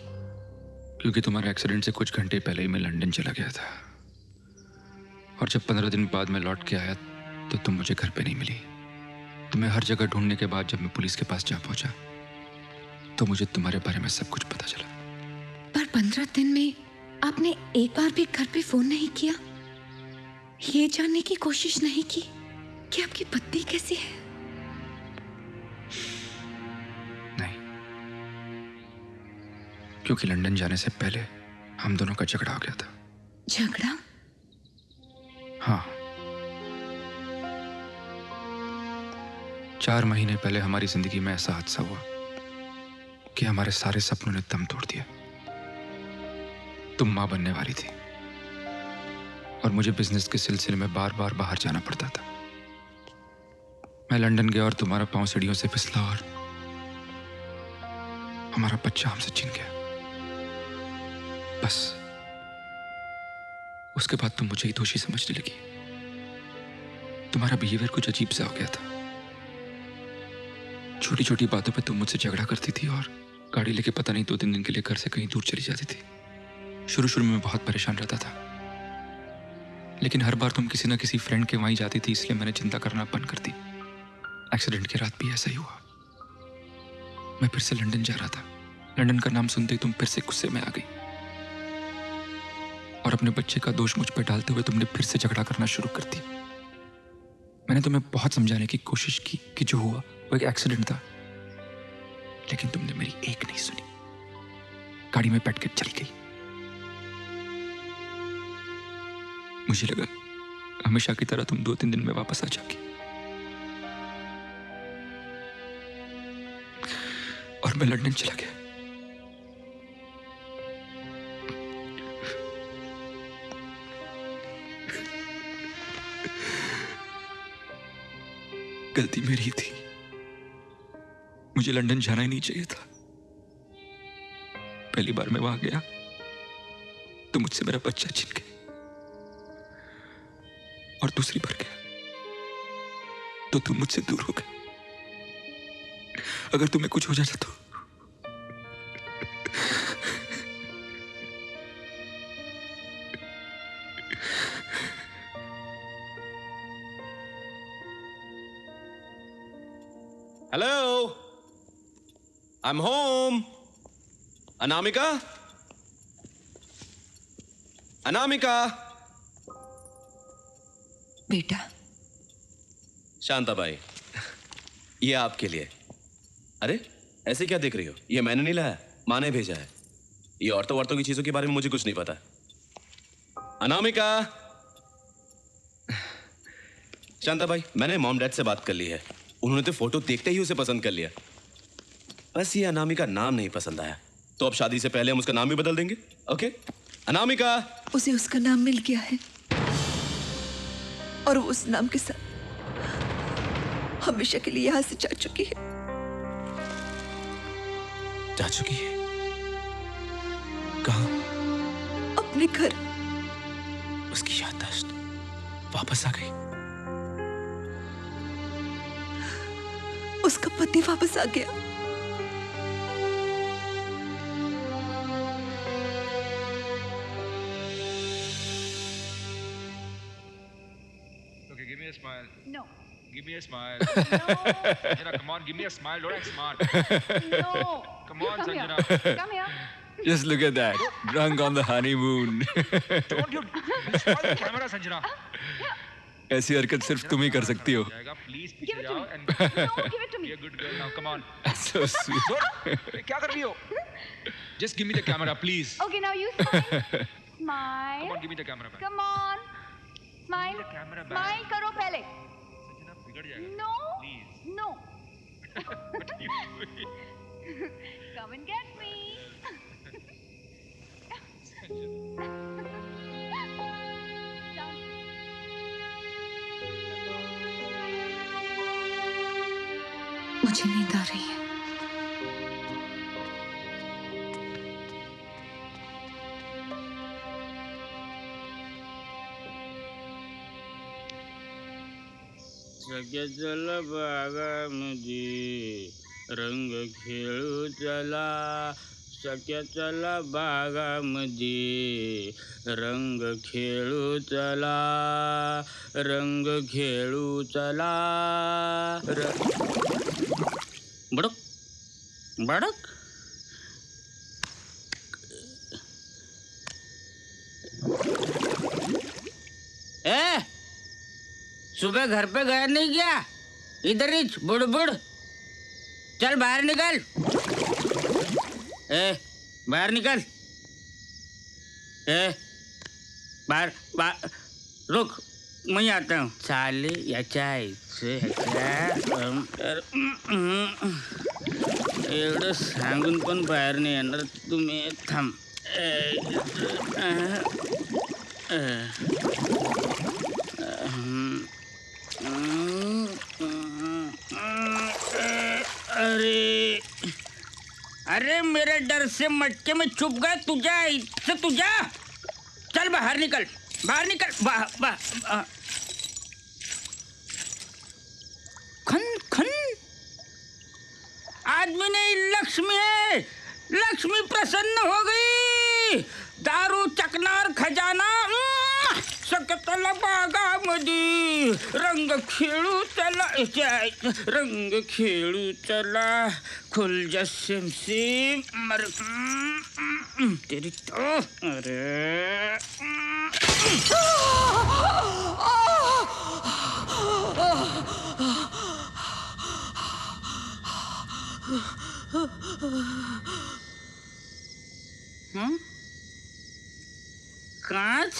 क्योंकि तुम्हारे एक्सीडेंट से कुछ घंटे पहले ही मैं लंदन चला गया था, और जब 15 दिन बाद मैं लौट के आया तो तुम मुझे घर पे नहीं मिली। तुम्हें हर जगह ढूंढने के बाद जब मैं पुलिस के पास जा पहुंचा तो मुझे तुम्हारे बारे में सब कुछ पता चला। पर 15 दिन में आपने एक बार भी घर पे फोन नहीं किया, ये जानने की कोशिश नहीं की कि आपकी पत्नी कैसी है? क्योंकि लंदन जाने से पहले हम दोनों का झगड़ा हो गया था। झगड़ा? हाँ, 4 महीने पहले हमारी जिंदगी में ऐसा हादसा हुआ कि हमारे सारे सपनों ने दम तोड़ दिया। तुम मां बनने वाली थी और मुझे बिजनेस के सिलसिले में बार बार बाहर जाना पड़ता था। मैं लंदन गया और तुम्हारा पांव सीढ़ियों से फिसला और हमारा बच्चा हमसे छिन गया। बस उसके बाद तुम मुझे ही दोषी समझने लगी। तुम्हारा बिहेवियर कुछ अजीब सा हो गया था। छोटी छोटी बातों पे तुम मुझसे झगड़ा करती थी और गाड़ी लेके पता नहीं 2-3 दिन के लिए घर से कहीं दूर चली जाती थी। शुरू में मैं बहुत परेशान रहता था, लेकिन हर बार तुम किसी ना किसी फ्रेंड के वहीं जाती थी, इसलिए मैंने चिंता करना बंद कर दी। एक्सीडेंट की रात भी ऐसा ही हुआ। मैं फिर से लंदन जा रहा था। लंदन का नाम सुनते ही तुम फिर से गुस्से में आ गई और अपने बच्चे का दोष मुझ पर डालते हुए तुमने फिर से झगड़ा करना शुरू कर दिया। मैंने तुम्हें बहुत समझाने की कोशिश की कि जो हुआ वो एक एक्सीडेंट था, लेकिन तुमने मेरी एक नहीं सुनी। गाड़ी में बैठ कर चली गई। मुझे लगा हमेशा की तरह तुम 2-3 दिन में वापस आ जाओगी, और मैं लंदन चला गया। गलती मेरी थी, मुझे लंदन जाना ही नहीं चाहिए था। पहली बार मैं वहां गया तो मुझसे मेरा बच्चा छिन गया, और दूसरी बार गया तो तुम मुझसे दूर हो गए। अगर तुम्हें कुछ हो जाता तो hello, I am home. Anamika, Anamika. बेटा। शांताबाई, ये आपके लिए। अरे ऐसे क्या देख रही हो? ये मैंने नहीं लाया, माँ ने भेजा है। ये औरतों की चीजों के बारे में मुझे कुछ नहीं पता। अनामिका, शांता भाई, मैंने मॉम डैड से बात कर ली है। उन्होंने तो फोटो देखते ही उसे पसंद कर लिया। बस ये अनामिका नाम नहीं पसंद आया, तो अब शादी से पहले हम उसका नाम भी बदल देंगे। ओके अनामिका। उसे उसका नाम मिल गया है और वो उस नाम के साथ हमेशा के लिए यहाँ से जा चुकी है। जा चुकी है? कहाँ? अपने घर। उसकी याददाश्त वापस आ गई। उसका पति वापस आ गया। Okay, give me a smile. No. Give me a smile. Sanjana, come on, give me a smile. Don't act smart. No. Come on, Sanjana. Come here. Just look at that. Drunk on the honeymoon. Don't you spoil the camera, Sanjana. ऐसी हरकत सिर्फ तुम ही कर सकती हो। Please, पीछे जाओ and No, give it to me. be a good girl now. Come on. So sweet. Don't. क्या कर रही हो? Just give me the camera, please. Okay, now you smile. Smile. Come on, give me the camera back. Come on. Smile. the camera back. Smile करो पहले. Sanjana, बिगड़ जाएगा. No. Please. No. What are you doing? Come and get me. मुझे नींद आ रही है। सगळे चल बागामध्ये रंग खेळू चला, सख्या चला बागामध्ये रंग खेळू चला, रंग खेळू चला। बडक बडक ए, सुबह घर पे गया नहीं क्या? इधर ही बुड़ चल बाहर निकल। ए बाहर निकल। ए बाहर रुक, मैं आता हूँ। साले याच्या एवढं सांगून पण बाहेर नाही येणार तुम्ही। थांब। अरे अरे मेरे डर से मटके में छुप गए तुझा इससे तुझा। चल बाहर निकल, बाहर निकल। खन खन आदमी नहीं, लक्ष्मी है। लक्ष्मी प्रसन्न हो गई। दारू चकनार खजाना सकतला बागामध्ये रंग खेळू चला, रंग खेळू चला। खुल जा सिमसिम मर तेरी तो। अरे कांच।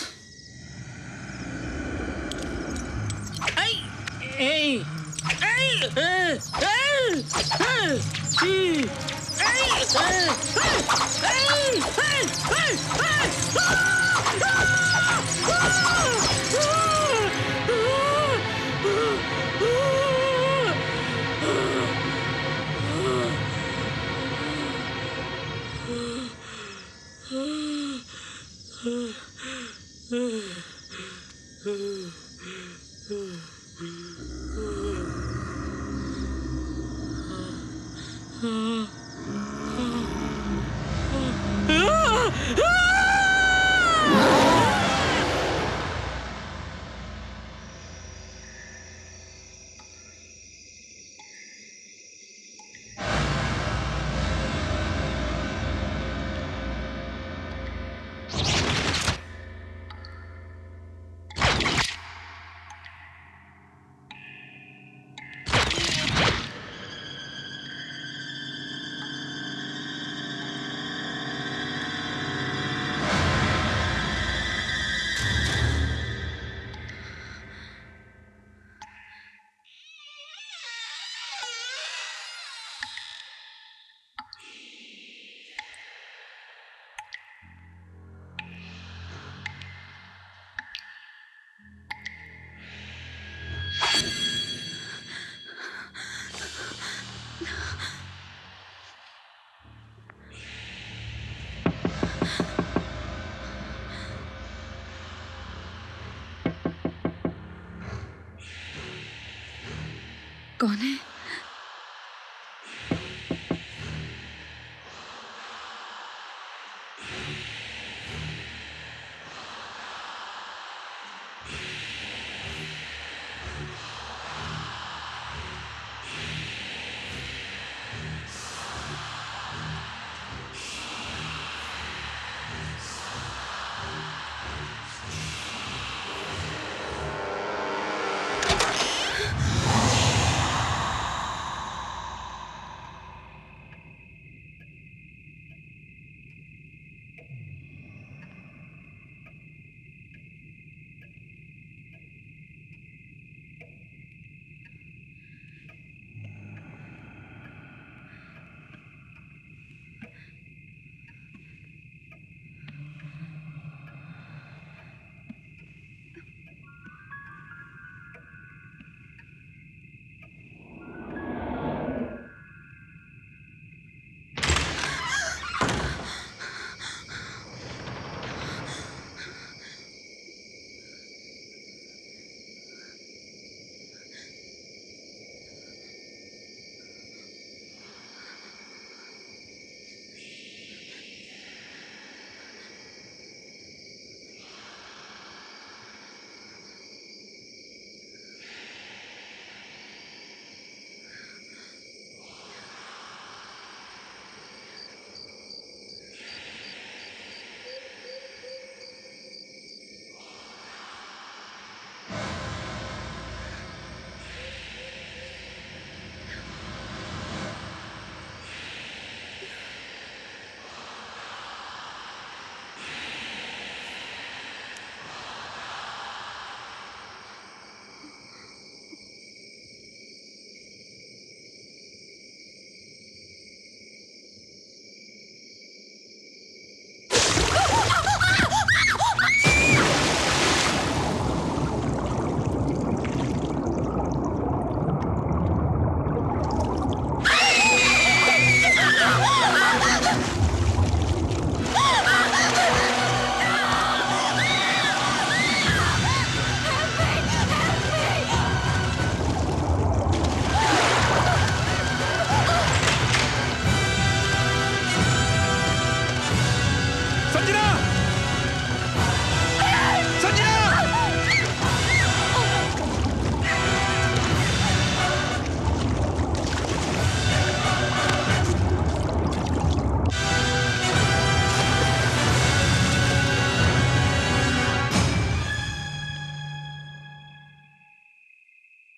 कौन है?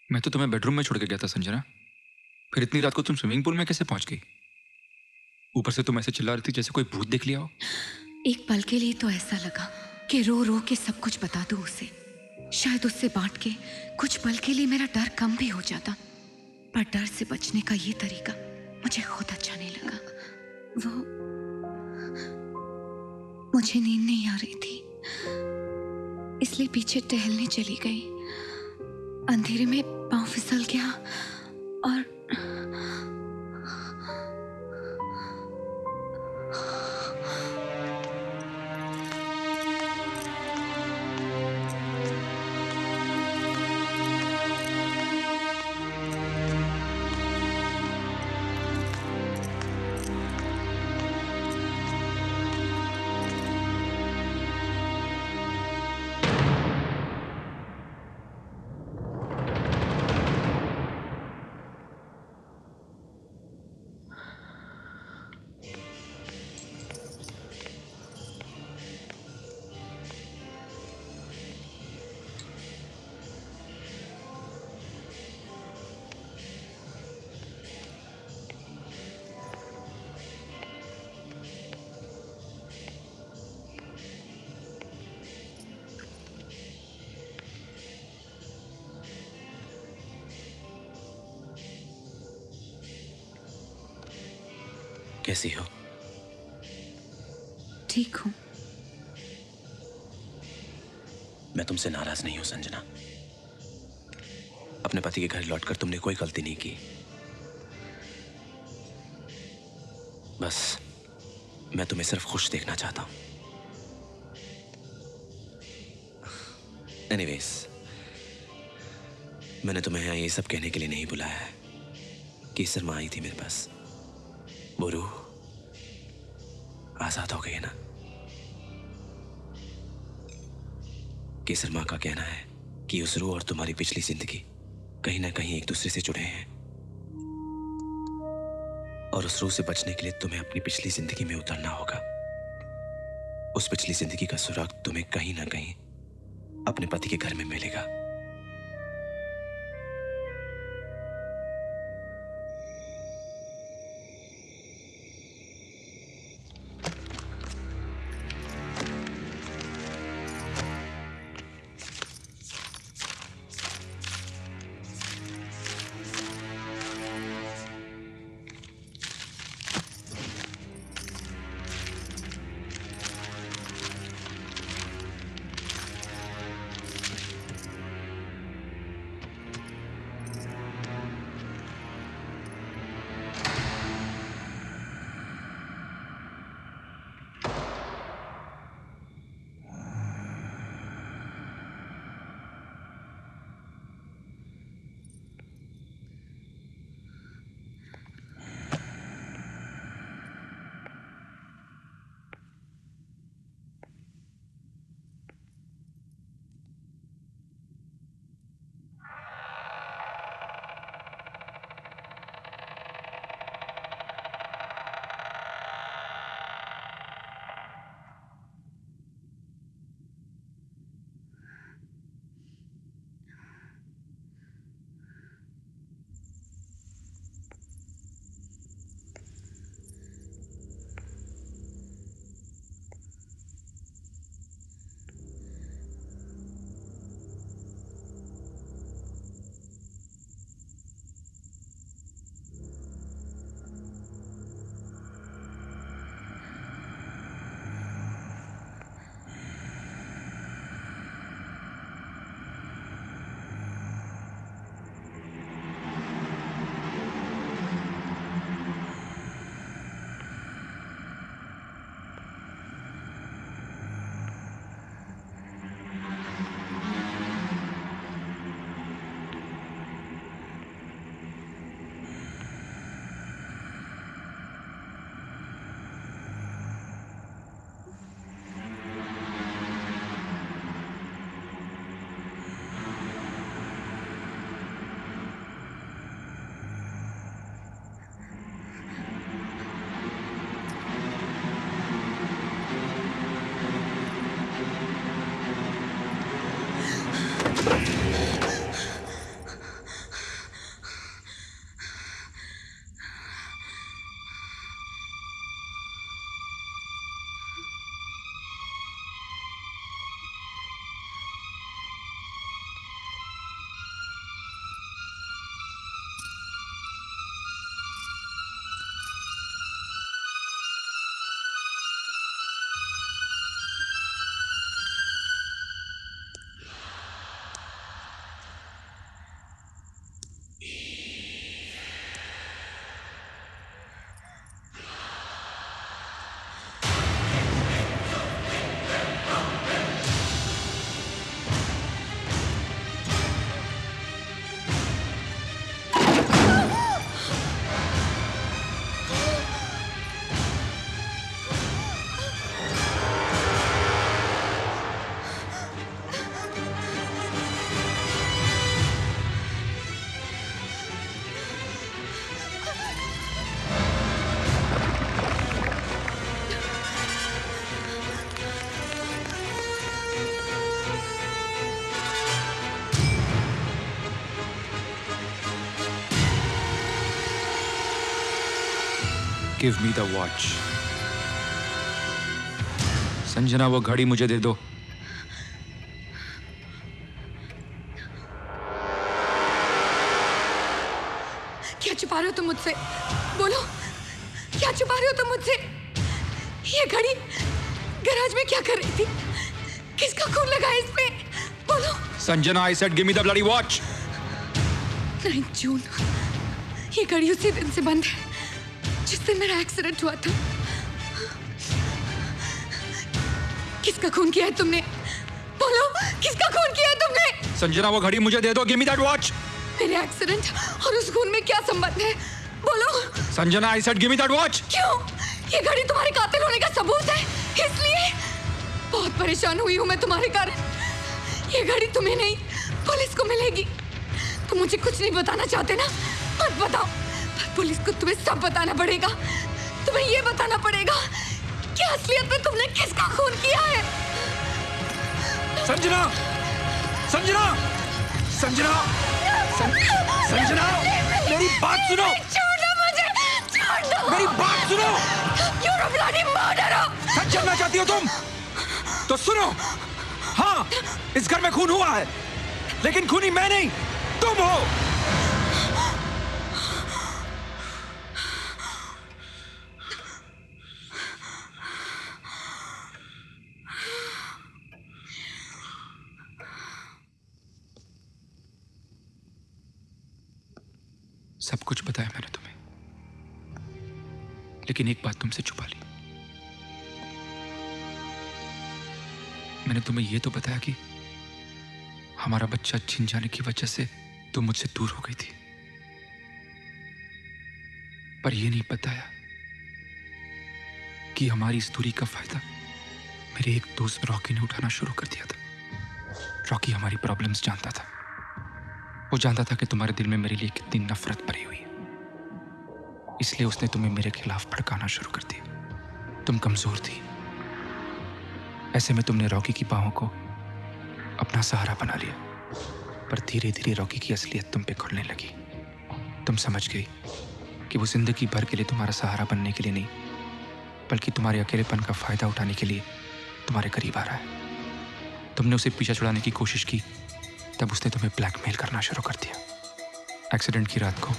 मैं तो तुम्हें बेडरूम में छोड़ के गया था संजना। फिर इतनी रात को तुम स्विमिंग पूल में कैसे पहुंच गई? ऊपर से तुम ऐसे चिल्ला रही थी जैसे कोई भूत देख लिया हो। एक पल के लिए तो ऐसा लगा कि रो रो के सब कुछ बता दूं उसे। शायद उससे बांट के कुछ पल के लिए मेरा डर कम भी हो जाता। पर डर से बचने का ये तरीका मुझे खुद अच्छा नहीं लगा। वो मुझे नींद नहीं आ रही थी, इसलिए पीछे टहलने चली गई। अंधेरे में पांव फिसल गया और कैसी हो? ठीक हूं। मैं तुमसे नाराज नहीं हूं संजना। अपने पति के घर लौटकर तुमने कोई गलती नहीं की। बस मैं तुम्हें सिर्फ खुश देखना चाहता हूं। एनीवेज, मैंने तुम्हें यहाँ ये सब कहने के लिए नहीं बुलाया है। केसर माँ आई थी मेरे पास। वो रूह आजाद हो गई है ना। केसर माँ का कहना है कि उस रूह और तुम्हारी पिछली जिंदगी कहीं ना कहीं एक दूसरे से जुड़े हैं, और उस रूह से बचने के लिए तुम्हें अपनी पिछली जिंदगी में उतरना होगा। उस पिछली जिंदगी का सुराग तुम्हें कहीं ना कहीं अपने पति के घर में मिलेगा। Give me the watch. Sanjana, वो घड़ी मुझे दे दो। क्या छुपा रहे हो तुम मुझसे? बोलो, क्या छुपा रहे हो तुम मुझसे? ये घड़ी गैराज में क्या कर रही थी? किसका खून लगा है इसमें? बोलो। Sanjana, I said give me the bloody watch. 9 जून, ये घड़ी उसी दिन से बंद है जिस दिन मेरा एक्सीडेंट हुआ था। किसका खून किया है तुमने? बोलो, किसका खून किया है तुमने? संजना, वो घड़ी मुझे दे दो। Give me that watch. मेरे एक्सीडेंट और उस खून में क्या संबंध है? बोलो। Sanjana, I said give me that watch. क्यों? ये घड़ी तुम्हारे कातिल होने का सबूत है, इसलिए बहुत परेशान हुई हूँ मैं तुम्हारे कारण। ये घड़ी तुम्हें नहीं, पुलिस को मिलेगी। तुम मुझे कुछ नहीं बताना चाहते ना? मत बताओ, पर पुलिस को तुम्हें सब बताना पड़ेगा। तुम्हें ये बताना पड़ेगा कि असलियत में तुमने किसका खून किया है। संजना, संजना, संजना, संजना, मेरी बात सुनो। छोड़ दो मुझे, छोड़ दो। मेरी बात सुनो। You're a bloody murderer। सच जानना चाहती हो तुम? तो सुनो। हाँ, इस घर में खून हुआ है, लेकिन खूनी मैं नहीं, तुम हो। सब कुछ बताया मैंने तुम्हें, लेकिन एक बात तुमसे छुपा ली। मैंने तुम्हें यह तो बताया कि हमारा बच्चा छिन जाने की वजह से तुम मुझसे दूर हो गई थी, पर यह नहीं बताया कि हमारी इस दूरी का फायदा मेरे एक दोस्त रॉकी ने उठाना शुरू कर दिया था। रॉकी हमारी प्रॉब्लम्स जानता था। वो जानता था कि तुम्हारे दिल में मेरे लिए कितनी नफरत भरी हुई है, इसलिए उसने तुम्हें मेरे खिलाफ भड़काना शुरू कर दिया। तुम कमजोर थी, ऐसे में तुमने रॉकी की बाहों को अपना सहारा बना लिया, पर धीरे धीरे रॉकी की असलियत तुम पे खुलने लगी। तुम समझ गई कि वो जिंदगी भर के लिए तुम्हारा सहारा बनने के लिए नहीं, बल्कि तुम्हारे अकेलेपन का फायदा उठाने के लिए तुम्हारे करीब आ रहा है। तुमने उसे पीछा छुड़ाने की कोशिश की, तब उसने तुम्हें ब्लैकमेल करना शुरू कर दिया। एक्सीडेंट की रात को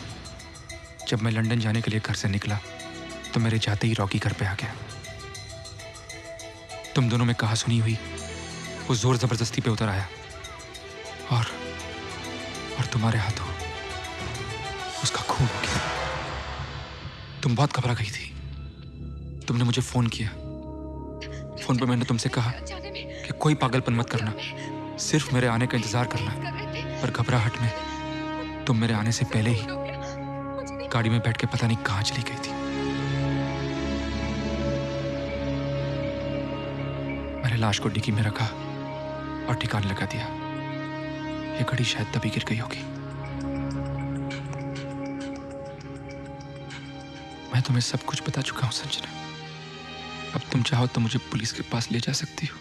जब मैं लंदन जाने के लिए घर से निकला, तो मेरे जाते ही रॉकी घर पे आ गया। तुम दोनों में कहा सुनी हुई वो जोर जबरदस्ती पे उतर आया और तुम्हारे हाथों उसका खून हो गया। तुम बहुत घबरा गई थी। तुमने मुझे फोन किया। फोन पे मैंने तुमसे कहा कि कोई पागलपन मत करना, सिर्फ मेरे आने का इंतजार करना। पर घबराहट में तुम मेरे आने से पहले ही गाड़ी में बैठ के पता नहीं कहां चली गई थी। मैंने लाश को डिक्की में रखा और ठिकाने लगा दिया। ये घड़ी शायद तभी गिर गई होगी। मैं तुम्हें सब कुछ बता चुका हूं संजना। अब तुम चाहो तो मुझे पुलिस के पास ले जा सकती हो,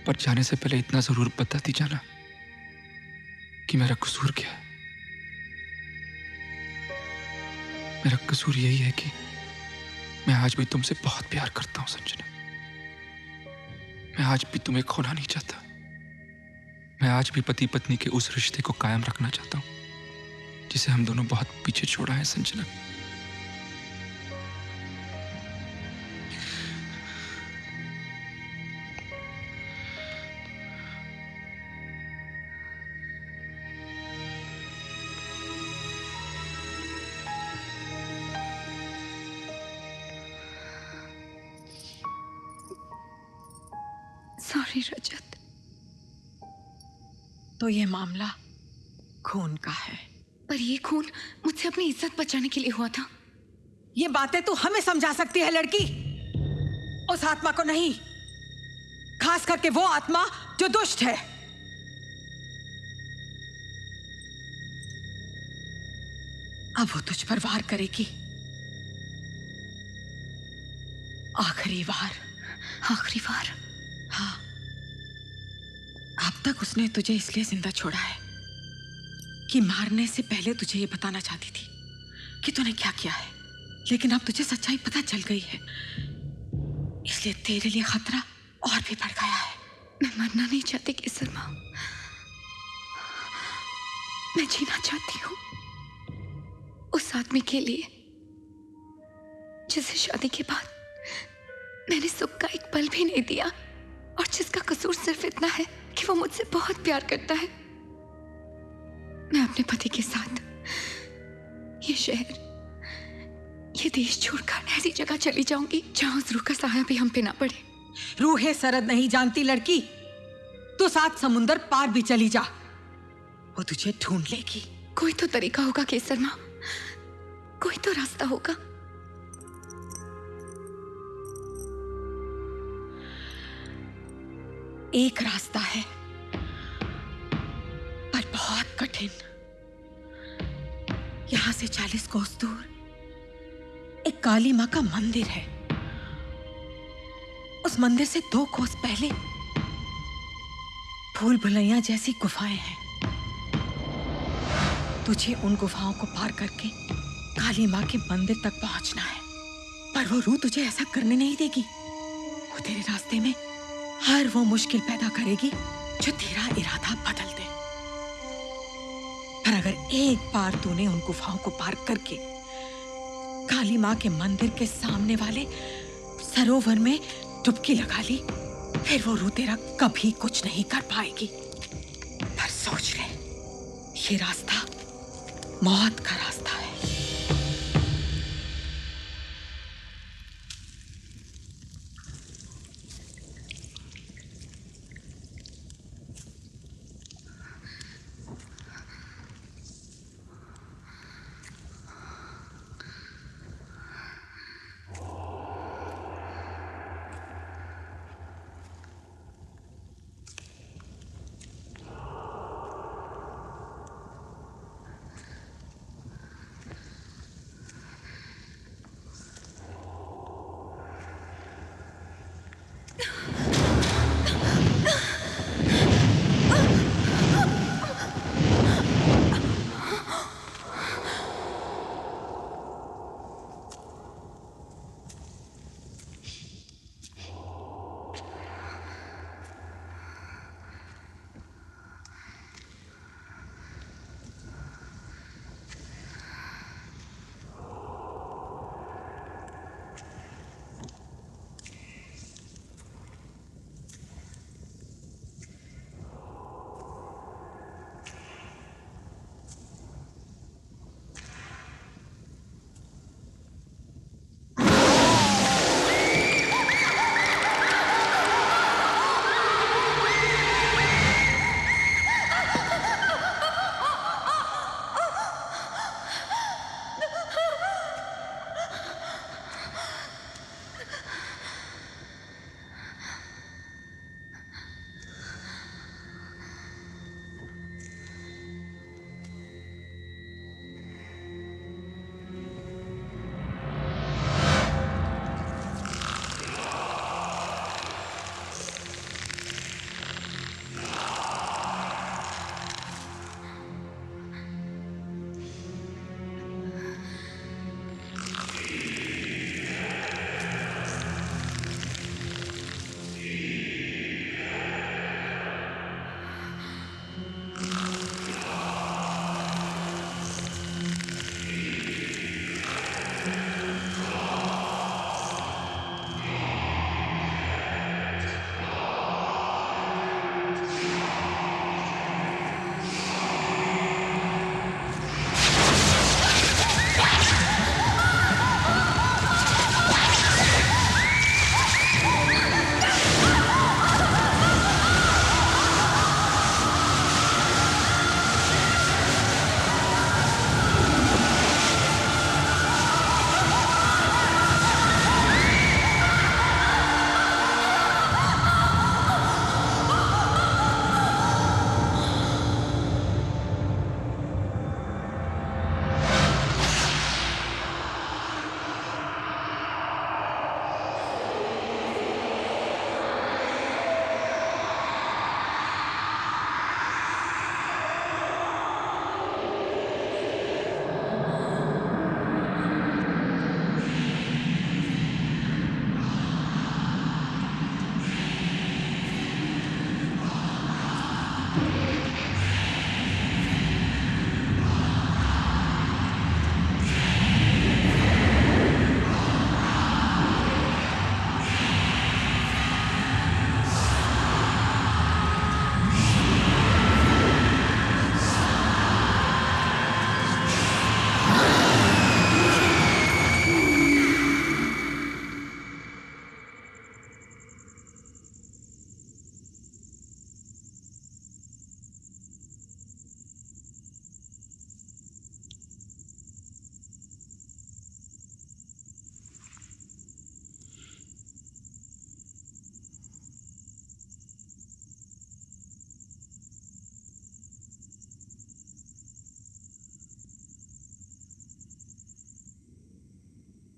पर जाने से पहले इतना जरूर बताती जाना कि मेरा कसूर क्या है। मेरा कसूर यही है कि मैं आज भी तुमसे बहुत प्यार करता हूं संजना। मैं आज भी तुम्हें खोना नहीं चाहता। मैं आज भी पति पत्नी के उस रिश्ते को कायम रखना चाहता हूं जिसे हम दोनों बहुत पीछे छोड़ा है संजना। सॉरी रजत। तो ये मामला खून का है, पर ये खून मुझसे अपनी इज्जत बचाने के लिए हुआ था। ये बातें तू हमें समझा सकती है लड़की, उस आत्मा को नहीं। खास करके वो आत्मा जो दुष्ट है। अब वो तुझ पर वार करेगी। आखिरी वार। आखिरी वार? हाँ। अब तक उसने तुझे इसलिए जिंदा छोड़ा है कि मारने से पहले तुझे ये बताना चाहती थी कि तूने क्या किया है, लेकिन अब तुझे सच्चाई पता चल गई है, इसलिए तेरे लिए खतरा और भी बढ़ गया है। मैं मरना नहीं चाहती केसर माँ, मैं जीना चाहती हूँ उस आदमी के लिए जिसे शादी के बाद मैंने सुख का एक पल भी नहीं दिया, और जिसका कसूर सिर्फ इतना है कि वो मुझसे बहुत प्यार करता है। मैं अपने पति के साथ ये शहर, ये देश छोड़कर ऐसी जगह चली जाऊंगी जहां उस रूह का साया भी हम पे ना पड़े। रूहे सरद नहीं जानती लड़की, तू 7 समुंदर पार भी चली जा, वो तुझे ढूंढ लेगी। कोई तो तरीका होगा केसर माँ, कोई तो रास्ता होगा। एक रास्ता है, पर बहुत कठिन। यहां से 40 कोस दूर एक काली मां का मंदिर है। उस मंदिर से 2 कोस पहले भूल भुलैया जैसी गुफाएं हैं। तुझे उन गुफाओं को पार करके काली मां के मंदिर तक पहुंचना है, पर वो रूह तुझे ऐसा करने नहीं देगी। वो तेरे रास्ते में हर वो मुश्किल पैदा करेगी जो तेरा इरादा बदल दे। पर अगर एक बार तूने उन गुफाओं को पार करके काली मां के मंदिर के सामने वाले सरोवर में डुबकी लगा ली, फिर वो रूह तेरा कभी कुछ नहीं कर पाएगी। पर सोच ले, ये रास्ता मौत का रास्ता है।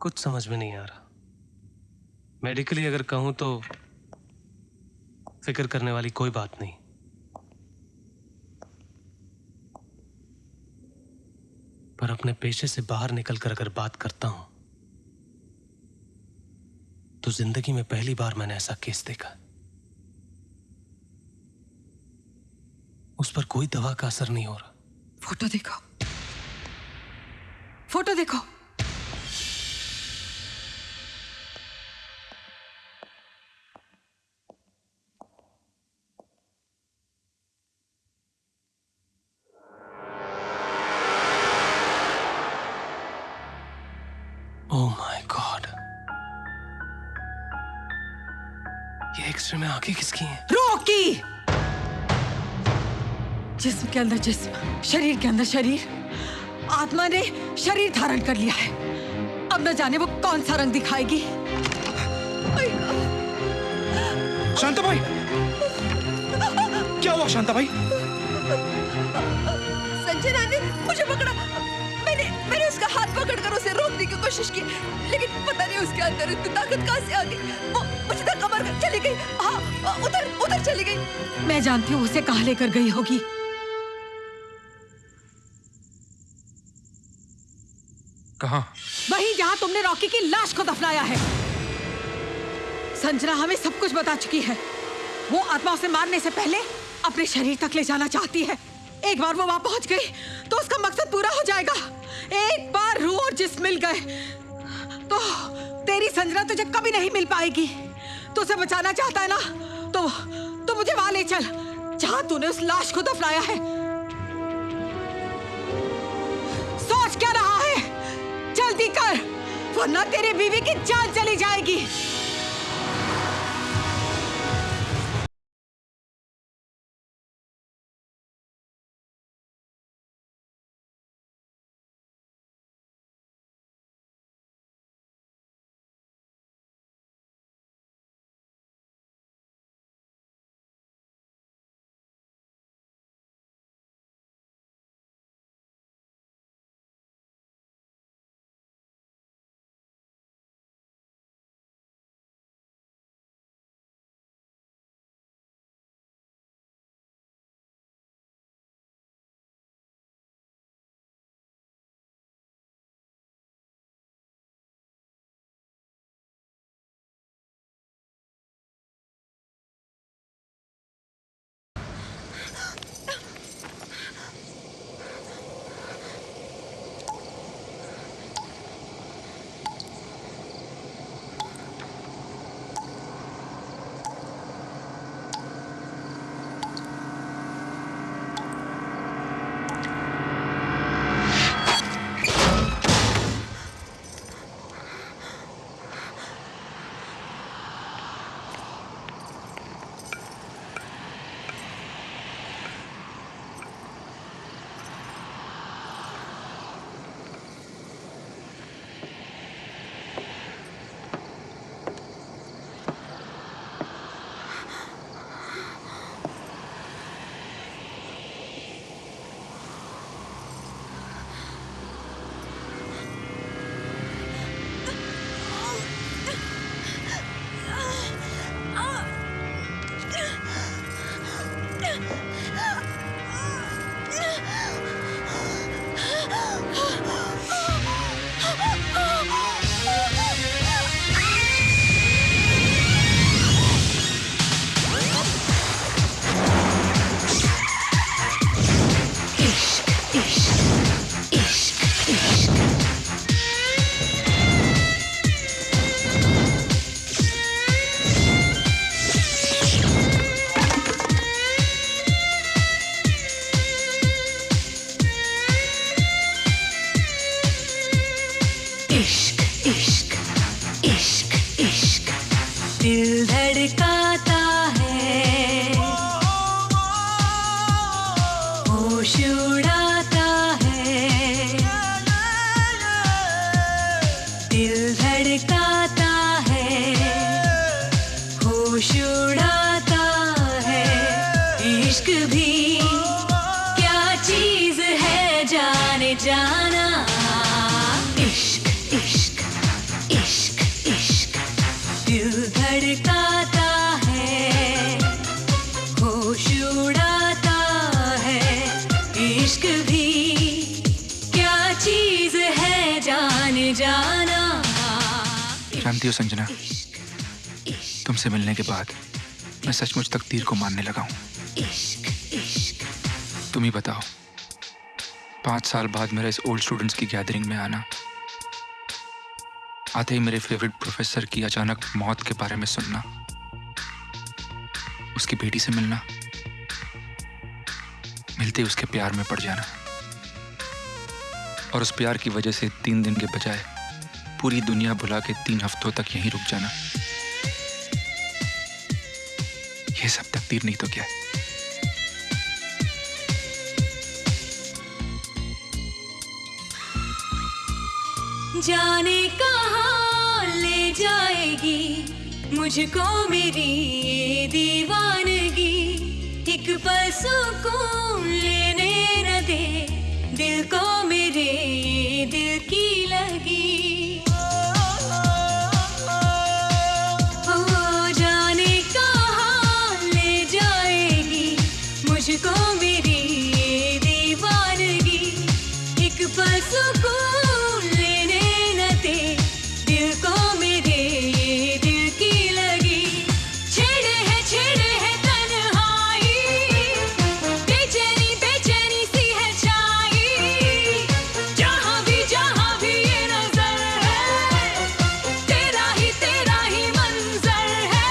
कुछ समझ में नहीं आ रहा। मेडिकली अगर कहूं तो फिक्र करने वाली कोई बात नहीं, पर अपने पेशे से बाहर निकलकर अगर बात करता हूं तो जिंदगी में पहली बार मैंने ऐसा केस देखा। उस पर कोई दवा का असर नहीं हो रहा। फोटो देखो, फोटो देखो। ओह माय गॉड, ये एक्सरे में आंखें किसकी हैं? रोकी। जिस्म के अंदर जिस्म, शरीर के अंदर शरीर, आत्मा ने शरीर धारण कर लिया है। अब न जाने वो कौन सा रंग दिखाएगी। शांता भाई, क्या हुआ शांता भाई? संजना ने मुझे पकड़ा। मैंने उसका हाथ पकड़कर उसे रोकने की कोशिश की, लेकिन पता नहीं उसके अंदर इतनी ताकत कहां से आ गई। वो मुझे धक्का मारकर चली गई। हाँ, उधर चली गई। मैं जानती हूँ उसे कहाँ लेकर गई होगी। कहाँ? वहीं जहाँ तुमने रॉकी की लाश को दफनाया है। संजना हमें सब कुछ बता चुकी है। वो आत्मा उसे मारने से पहले अपने शरीर तक ले जाना चाहती है। एक बार वो वहां पहुंच गई तो उसका मकसद पूरा हो जाएगा। एक बार रूह और जिस्म मिल गए तो तेरी संजना तुझे कभी नहीं मिल पाएगी। तू उसे बचाना चाहता है ना, तो मुझे वहां ले चल जहां तूने उस लाश को दफनाया है। सोच क्या रहा है? जल्दी कर, वरना तेरी बीवी की जान चली जाएगी। दिल धड़काता है, होश उड़ाता है, दिल धड़काता है, होश उड़ाता है। इश्क भी क्या चीज है जाने जाना। इश्क इश्क जानती हो संजना, तुमसे मिलने के बाद मैं सचमुच तकदीर को मानने लगा हूँ। तुम ही बताओ, 5 साल बाद मेरा इस ओल्ड स्टूडेंट्स की गैदरिंग में आना, आते ही मेरे फेवरेट प्रोफेसर की अचानक मौत के बारे में सुनना, उसकी बेटी से मिलना, मिलते ही उसके प्यार में पड़ जाना, और उस प्यार की वजह से 3 दिन के बजाय पूरी दुनिया भुला के 3 हफ्तों तक यहीं रुक जाना, ये सब तकदीर नहीं तो क्या है? जाने कहाँ ले जाएगी मुझको मेरी ये दीवानगी, एक पल सुकून लेने न दे दिल को मेरे, ये दिल की लगी। ओ जाने कहाँ ले जाएगी मुझको मेरी ये दीवानगी, एक पल सुकून लेने न दे दिल को मेरे, ये दिल की लगी। छेड़े है तन्हाई, बेचैनी बेचैनी सी है छाई, जहाँ भी ये नजर है, तेरा ही मंजर है।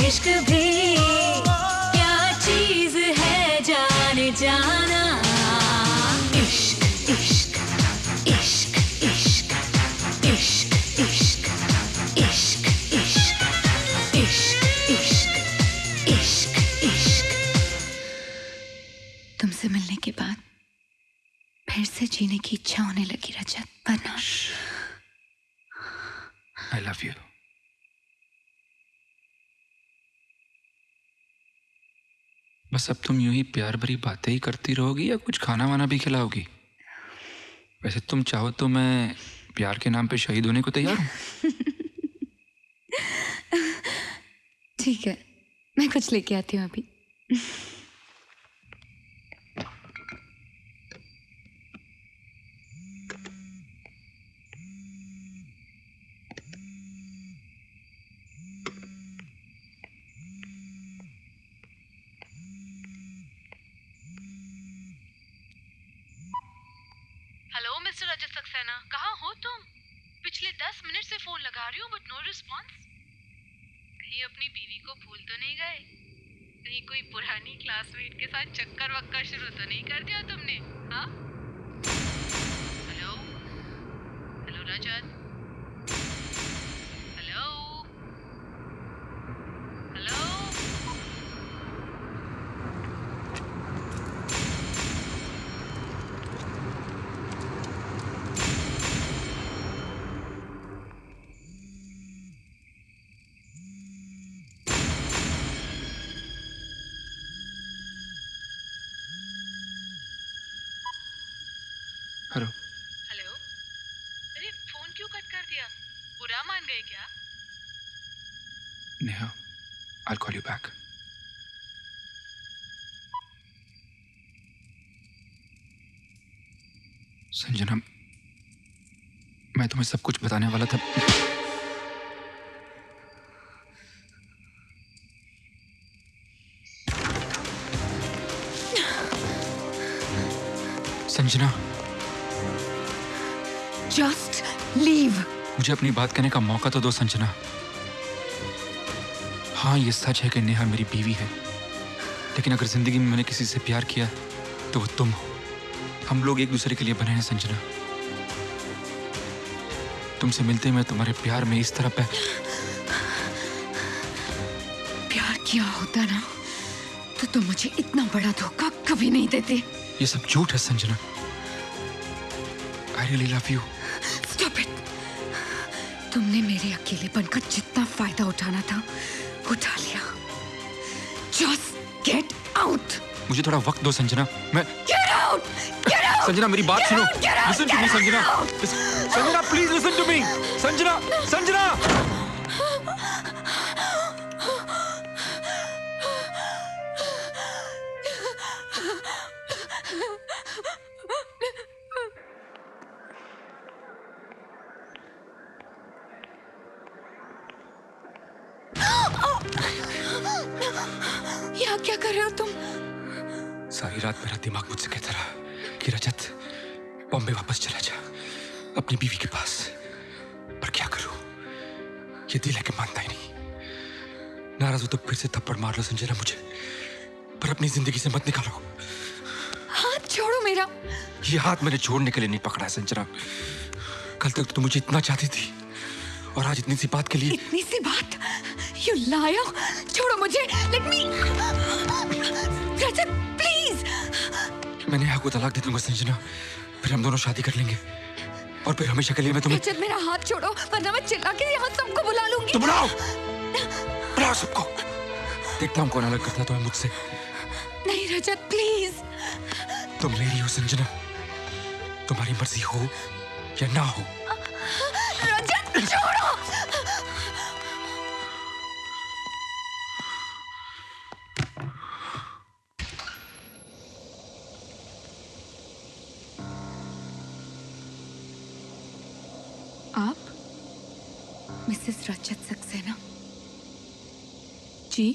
इश्क भी क्या चीज है जाने जाना, इश्क इश्क इश्क इश्क इश्क इश्क इश्क इश्क इश्क इश्क इश्क इश्क। तुमसे मिलने के बाद फिर से जीने की इच्छा होने लगी रजत, वरना I love you. बस अब तुम यूं ही प्यार भरी बातें ही करती रहोगी या कुछ खाना वाना भी खिलाओगी? वैसे तुम चाहो तो मैं प्यार के नाम पे शहीद होने को तैयार हूँ। ठीक है, मैं कुछ लेके आती हूँ अभी। हेलो मिस्टर रजत सक्सेना, कहाँ हो तुम? पिछले 10 मिनट से फोन लगा रही हूँ बट नो रिस्पॉन्स। कहीं अपनी बीवी को भूल तो नहीं गए? कहीं कोई पुरानी क्लासमेट के साथ चक्कर वक्कर शुरू तो नहीं कर दिया तुमने? हाँ? हेलो हेलो रजत, हेलो हेलो। हेलो। हेलो, अरे फोन क्यों कट कर दिया? बुरा मान गए क्या? Neha, I'll call you back. Sanjana, मैं तुम्हें सब कुछ बताने वाला था। Sanjana, just leave. मुझे अपनी बात कहने का मौका तो दो संजना। हाँ, ये सच है कि नेहा मेरी बीवी है, लेकिन अगर जिंदगी में मैंने किसी से प्यार किया तो वो तुम हो। हम लोग एक दूसरे के लिए बने हैं संजना। तुमसे मिलते मैं तुम्हारे प्यार में इस तरह प्यार किया होता ना तो तुम मुझे इतना बड़ा धोखा कभी नहीं देते। ये सब झूठ है Sanjana. I really love you. Stop it. तुमने मेरे अकेलेपन का जितना फायदा उठाना था उठा लिया। Just get out. मुझे थोड़ा वक्त दो संजना। मैं Get out. Get out. Sanjana, मेरी बात सुनो। Listen to me Sanjana. out. Sanjana, please listen to me. Sanjana, Sanjana. सारी रात मेरा दिमाग मुझसे कहता रहा कि रजत बॉम्बे वापस चला जा अपनी बीवी के पास, पर क्या करूं? ये दिल है कि मानता ही नहीं। नाराज हो तो फिर से थप्पड़ मार लो संजना मुझे, पर अपनी जिंदगी से मत निकालो। हाथ छोड़ो मेरा। ये हाथ मैंने छोड़ने के लिए नहीं पकड़ा है संजना। कल तक तो मुझे इतना चाहती थी और आज इतनी सी बात के लिए। इतनी सी बात? You liar! छोड़ो मुझे। Let me. Rajat, please. मैं नेहा को तलाक दे दूंगा संजना, फिर हम दोनों शादी कर लेंगे और फिर हमेशा के लिए मैं तुम्हें। रजत, मेरा हाथ छोड़ो वरना मैं चिल्ला के यहाँ सबको बुला लूंगी। तो बुलाओ सबको। देखता हूँ कौन अलग करता है तुम्हें मुझसे। नहीं रजत, प्लीज। तुम मेरी हो संजना, तुम्हारी मर्जी हो या ना हो। रजत छोड़ो। आप मिसेस रजत सक्सेना? जी।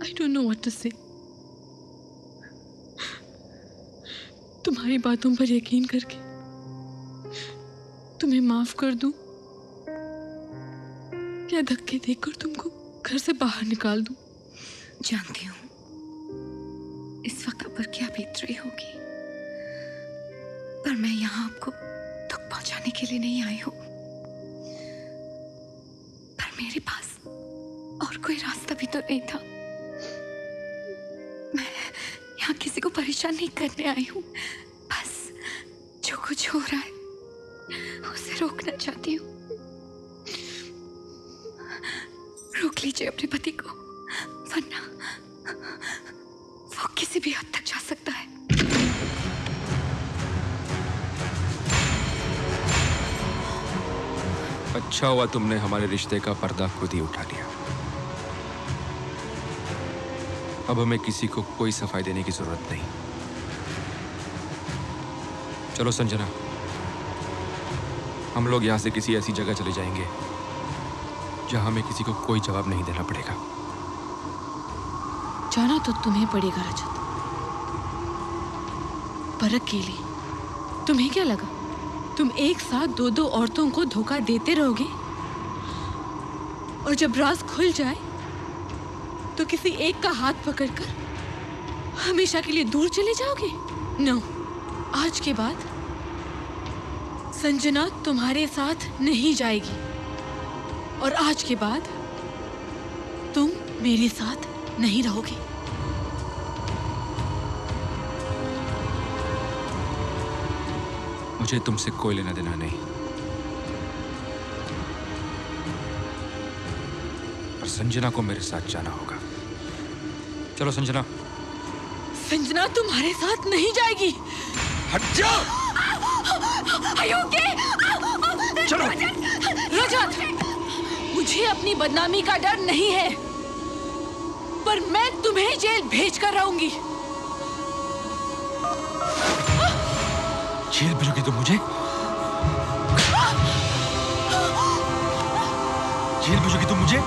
I don't know what to say. तुम्हारी बातों पर यकीन करके तुम्हें माफ कर दूं या धक्के देकर तुमको घर से बाहर निकाल दूं? जानती हूँ इस वक्त पर क्या बीत रही होगी, पर मैं यहाँ आपको दुख पहुंचाने के लिए नहीं आई हूँ। पर मेरे पास और कोई रास्ता भी तो नहीं था। मैं यहाँ किसी को परेशान नहीं करने आई हूँ, बस जो कुछ हो रहा है उसे रोकना चाहती हूँ। रोक लीजिए अपने पति को, वरना वो किसी भी हद तक जा सकता है। अच्छा हुआ तुमने हमारे रिश्ते का पर्दा खुद ही उठा लिया। अब हमें किसी को कोई सफाई देने की जरूरत नहीं। चलो संजना, हम लोग यहां से किसी ऐसी जगह चले जाएंगे जहां हमें किसी को कोई जवाब नहीं देना पड़ेगा। जाना तो तुम्हें पड़ेगा रजत, पर अकेली। तुम्हें क्या लगा तुम एक साथ दो दो औरतों को धोखा देते रहोगे और जब राज खुल जाए तो किसी एक का हाथ पकड़कर हमेशा के लिए दूर चले जाओगे? नो, आज के बाद संजना तुम्हारे साथ नहीं जाएगी और आज के बाद तुम मेरे साथ नहीं रहोगे। मुझे तुमसे कोई लेना देना नहीं, पर संजना को मेरे साथ जाना होगा। चलो संजना। संजना तुम्हारे साथ नहीं जाएगी। हट जाओ। चलो रजत, मुझे अपनी बदनामी का डर नहीं है, पर मैं तुम्हें जेल भेज कर रहूंगी। जेल भेजोगी तुम मुझे? जेल भेजोगी तुम मुझे?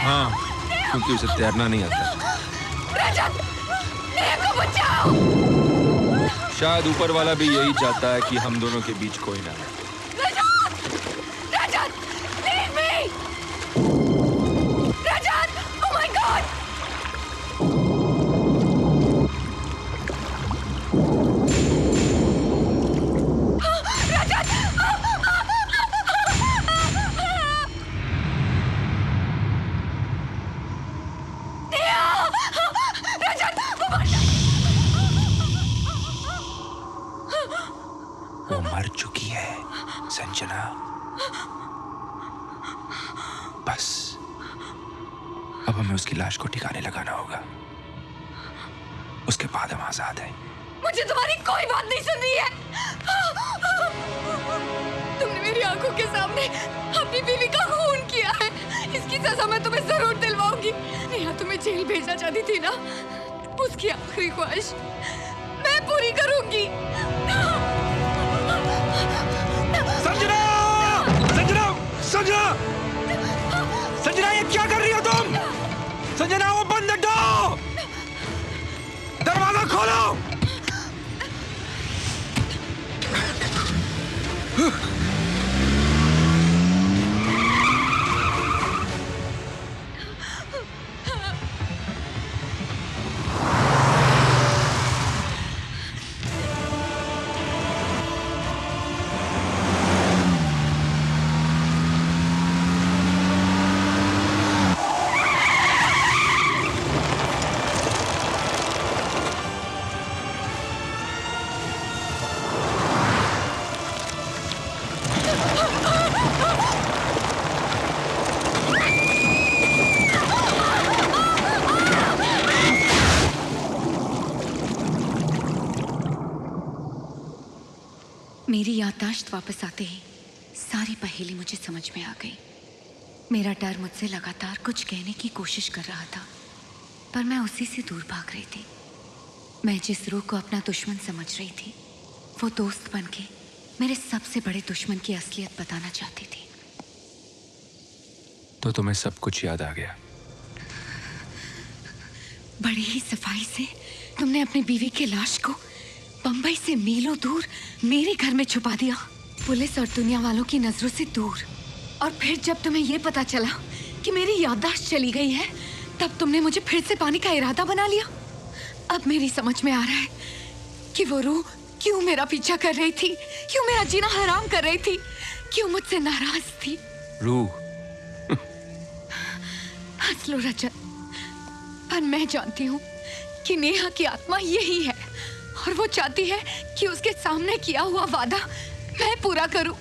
हाँ, क्योंकि उसे तैरना नहीं आता। रजत, नेहा को बचाओ। शायद ऊपर वाला भी यही चाहता है कि हम दोनों के बीच कोई ना रहे। रजत, leave me! Rajat, oh my God! वो मर चुकी है। संजना, बस अब हमें उसकी लाश को ठिकाने लगाना होगा। उसके बाद हम आजाद हैं। मुझे तुम्हारी कोई बात नहीं सुननी है। तुमने मेरी आंखों के सामने अपनी बीवी का खून किया है। इसकी सजा मैं तुम्हें जरूर दिलवाऊंगी। नेहा तुम्हें जेल भेजना चाहती थी ना, उसकी आखिरी ख्वाहिश मैं पूरी करूंगी। संजना! संजना! संजना! संजना, ये क्या कर रही हो तुम? संजना, वो बंद दो! दरवाजा खोलो! मेरी याददाश्त वापस आते ही सारी पहेली मुझे समझ में आ गई। मेरा डर मुझसे लगातार कुछ कहने की कोशिश कर रहा था, पर मैं उसी से दूर भाग रही थी। मैं जिस रूह को अपना दुश्मन समझ रही थी, वो दोस्त बनके मेरे सबसे बड़े दुश्मन की असलियत बताना चाहती थी। तो तुम्हें सब कुछ याद आ गया? बड़ी ही सफाई से तुमने अपनी बीवी की लाश को बंबई से मीलों दूर मेरे घर में छुपा दिया, पुलिस और दुनिया वालों की नजरों से दूर। और फिर जब तुम्हें यह पता चला कि मेरी याददाश्त चली गई है, तब तुमने मुझे फिर से पाने का इरादा बना लिया। अब मेरी समझ में आ रहा है कि वो रूह क्यों मेरा पीछा कर रही थी, क्यों मेरा जीना हराम कर रही थी, क्यों मुझसे नाराज थी। रूह? हंस लो रजत, पर मैं जानती हूँ कि नेहा की आत्मा यही है और वो चाहती है कि उसके सामने किया हुआ वादा मैं पूरा करूं।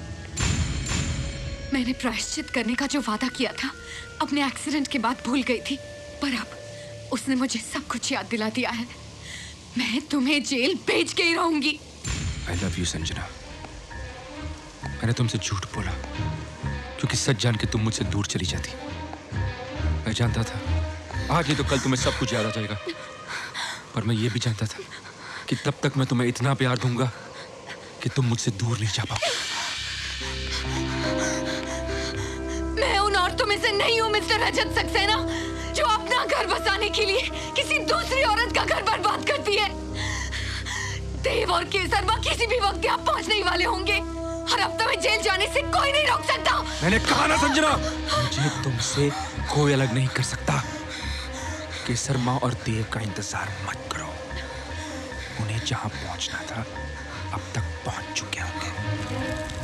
मैंने प्रायश्चित करने का जो वादा किया था अपने एक्सीडेंट के बाद भूल गई थी, पर अब उसने मुझे सब कुछ याद दिला दिया है। मैं तुम्हें जेल भेज के ही रहूंगी। I love you, Sanjana. मैंने तुमसे झूठ बोला क्योंकि सच जान के तुम मुझसे दूर चली जाती। मैं जानता था आज नहीं तो कल तुम्हें सब कुछ याद आ जाएगा, पर मैं ये भी जानता था कि तब तक मैं तुम्हें इतना प्यार दूंगा कि तुम मुझसे दूर नहीं जा पाओ। मैं उन औरतों में से नहीं हूँ मिस्टर रजत सक्सेना, जो अपना घर बसाने के लिए किसी दूसरी औरत का घर बर्बाद करती है। देव और केसरवा किसी भी वक्त यहाँ पहुँचने ही वाले होंगे और अब तुम्हें जेल जाने से कोई नहीं रोक सकता। मैंने कहा ना संजना, मुझे तुमसे कोई अलग नहीं कर सकता। केसर माँ और देव का इंतजार मत करो, उन्हें जहां पहुंचना था अब तक पहुंच चुके होंगे।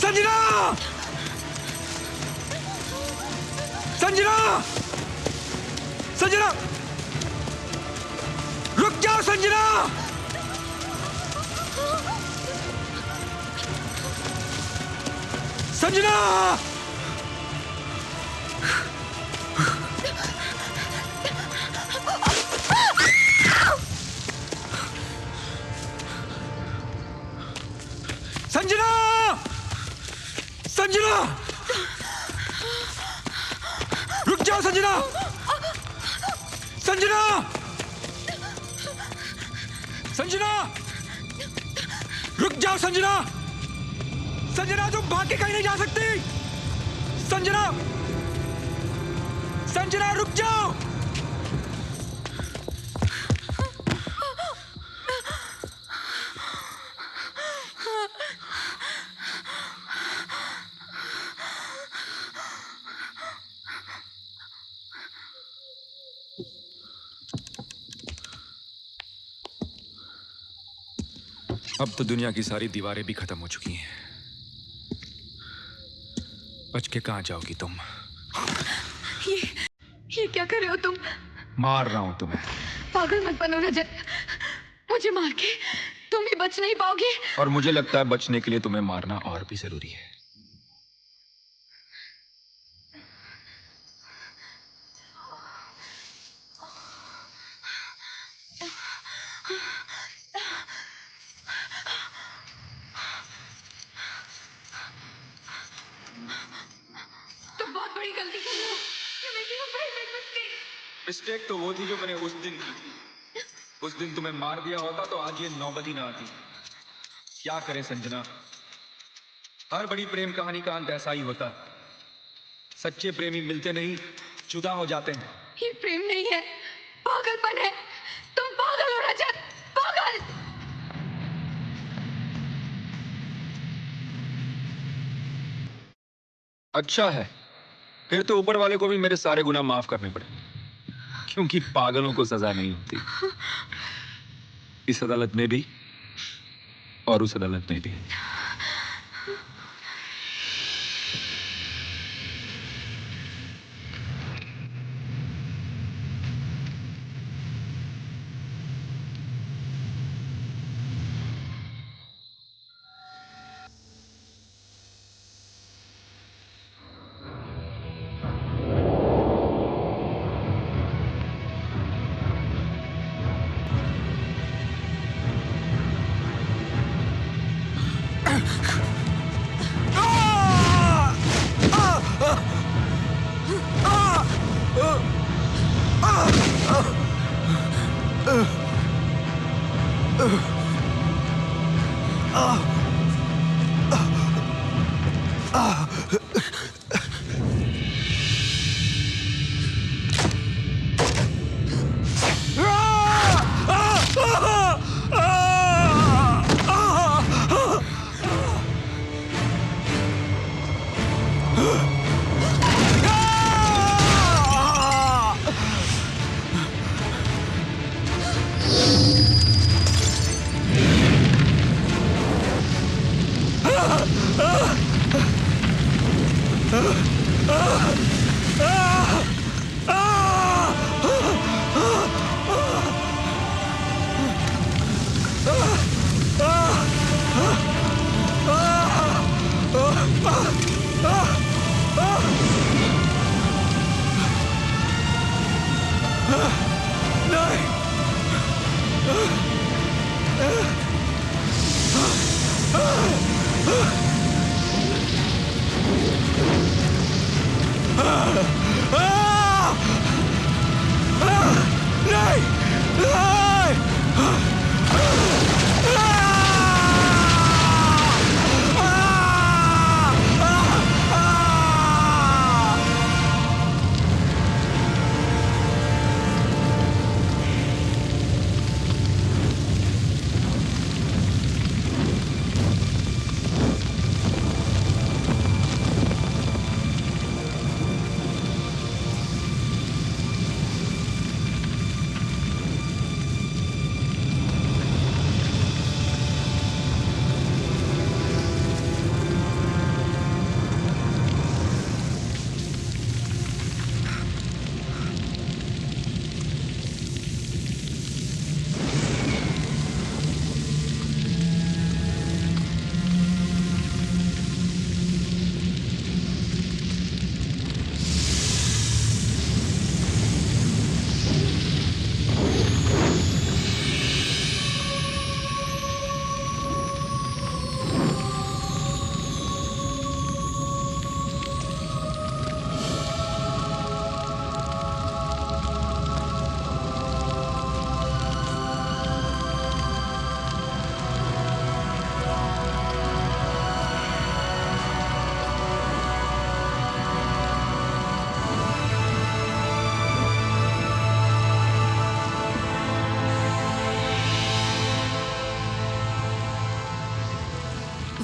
संजना! संजना! संजना! रुक जाओ संजना! संजना! संजना! संजना! रुक जाओ संजना! संजना! संजना! रुक जाओ संजना! संजना तुम भाग के कहीं नहीं जा सकती! संजना! संजना रुक जाओ! अब तो दुनिया की सारी दीवारें भी खत्म हो चुकी हैं। बच के कहां जाओगी तुम? ये क्या कर रहे हो तुम? मार रहा हूं तुम्हें। पागल मत बनो रजत। मुझे मार के तुम भी बच नहीं पाओगे। और मुझे लगता है बचने के लिए तुम्हें मारना और भी जरूरी है। तुम बहुत बड़ी गलती कर रहे हो। You're making a very big mistake. Mistake तो वो थी जो मैंने उस दिन की थी। उस दिन तुम्हें मार दिया होता तो आज ये नौबत ही ना आती। क्या करें संजना, हर बड़ी प्रेम कहानी का अंत ऐसा ही होता। सच्चे प्रेमी मिलते नहीं, जुदा हो जाते हैं। ये प्रेम नहीं है, पागलपन है। तुम पागल हो रजत, पागल। अच्छा है, फिर तो ऊपर वाले को भी मेरे सारे गुनाह माफ करने पड़े, क्योंकि पागलों को सजा नहीं होती। इस अदालत में भी और उस अदालत में भी। नहीं।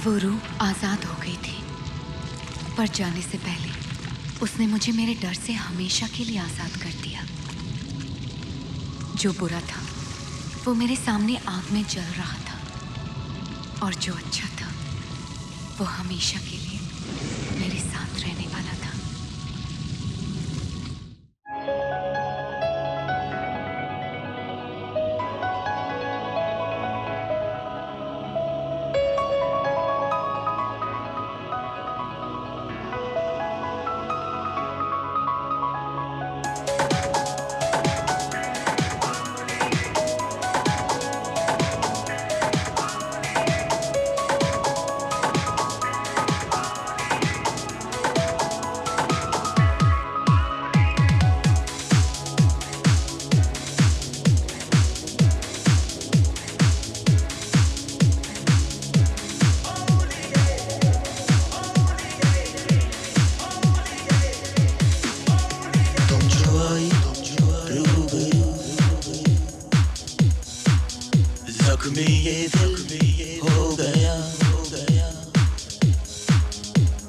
वो रूह आजाद हो गई थी, पर जाने से पहले उसने मुझे मेरे डर से हमेशा के लिए आजाद कर दिया। जो बुरा था वो मेरे सामने आग में जल रहा था, और जो अच्छा था वो हमेशा के लिए मेरे साथ रहने वाला था। जख्मी ये दिल हो गया,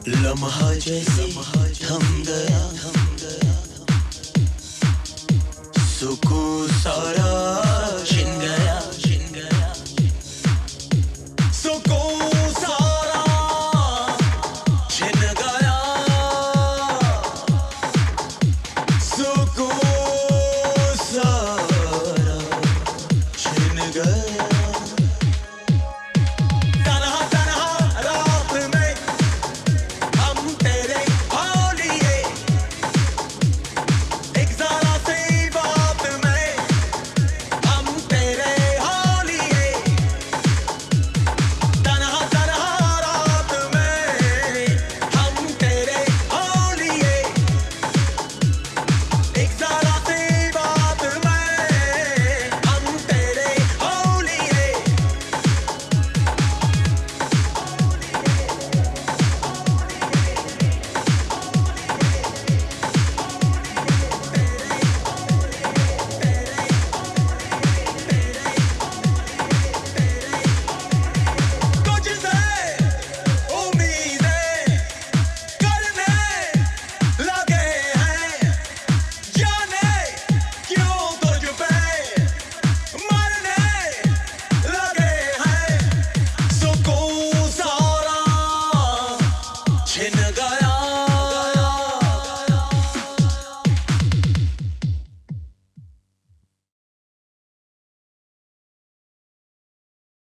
लम्हा जैसे थम गया, सुकून सारा छिन गया।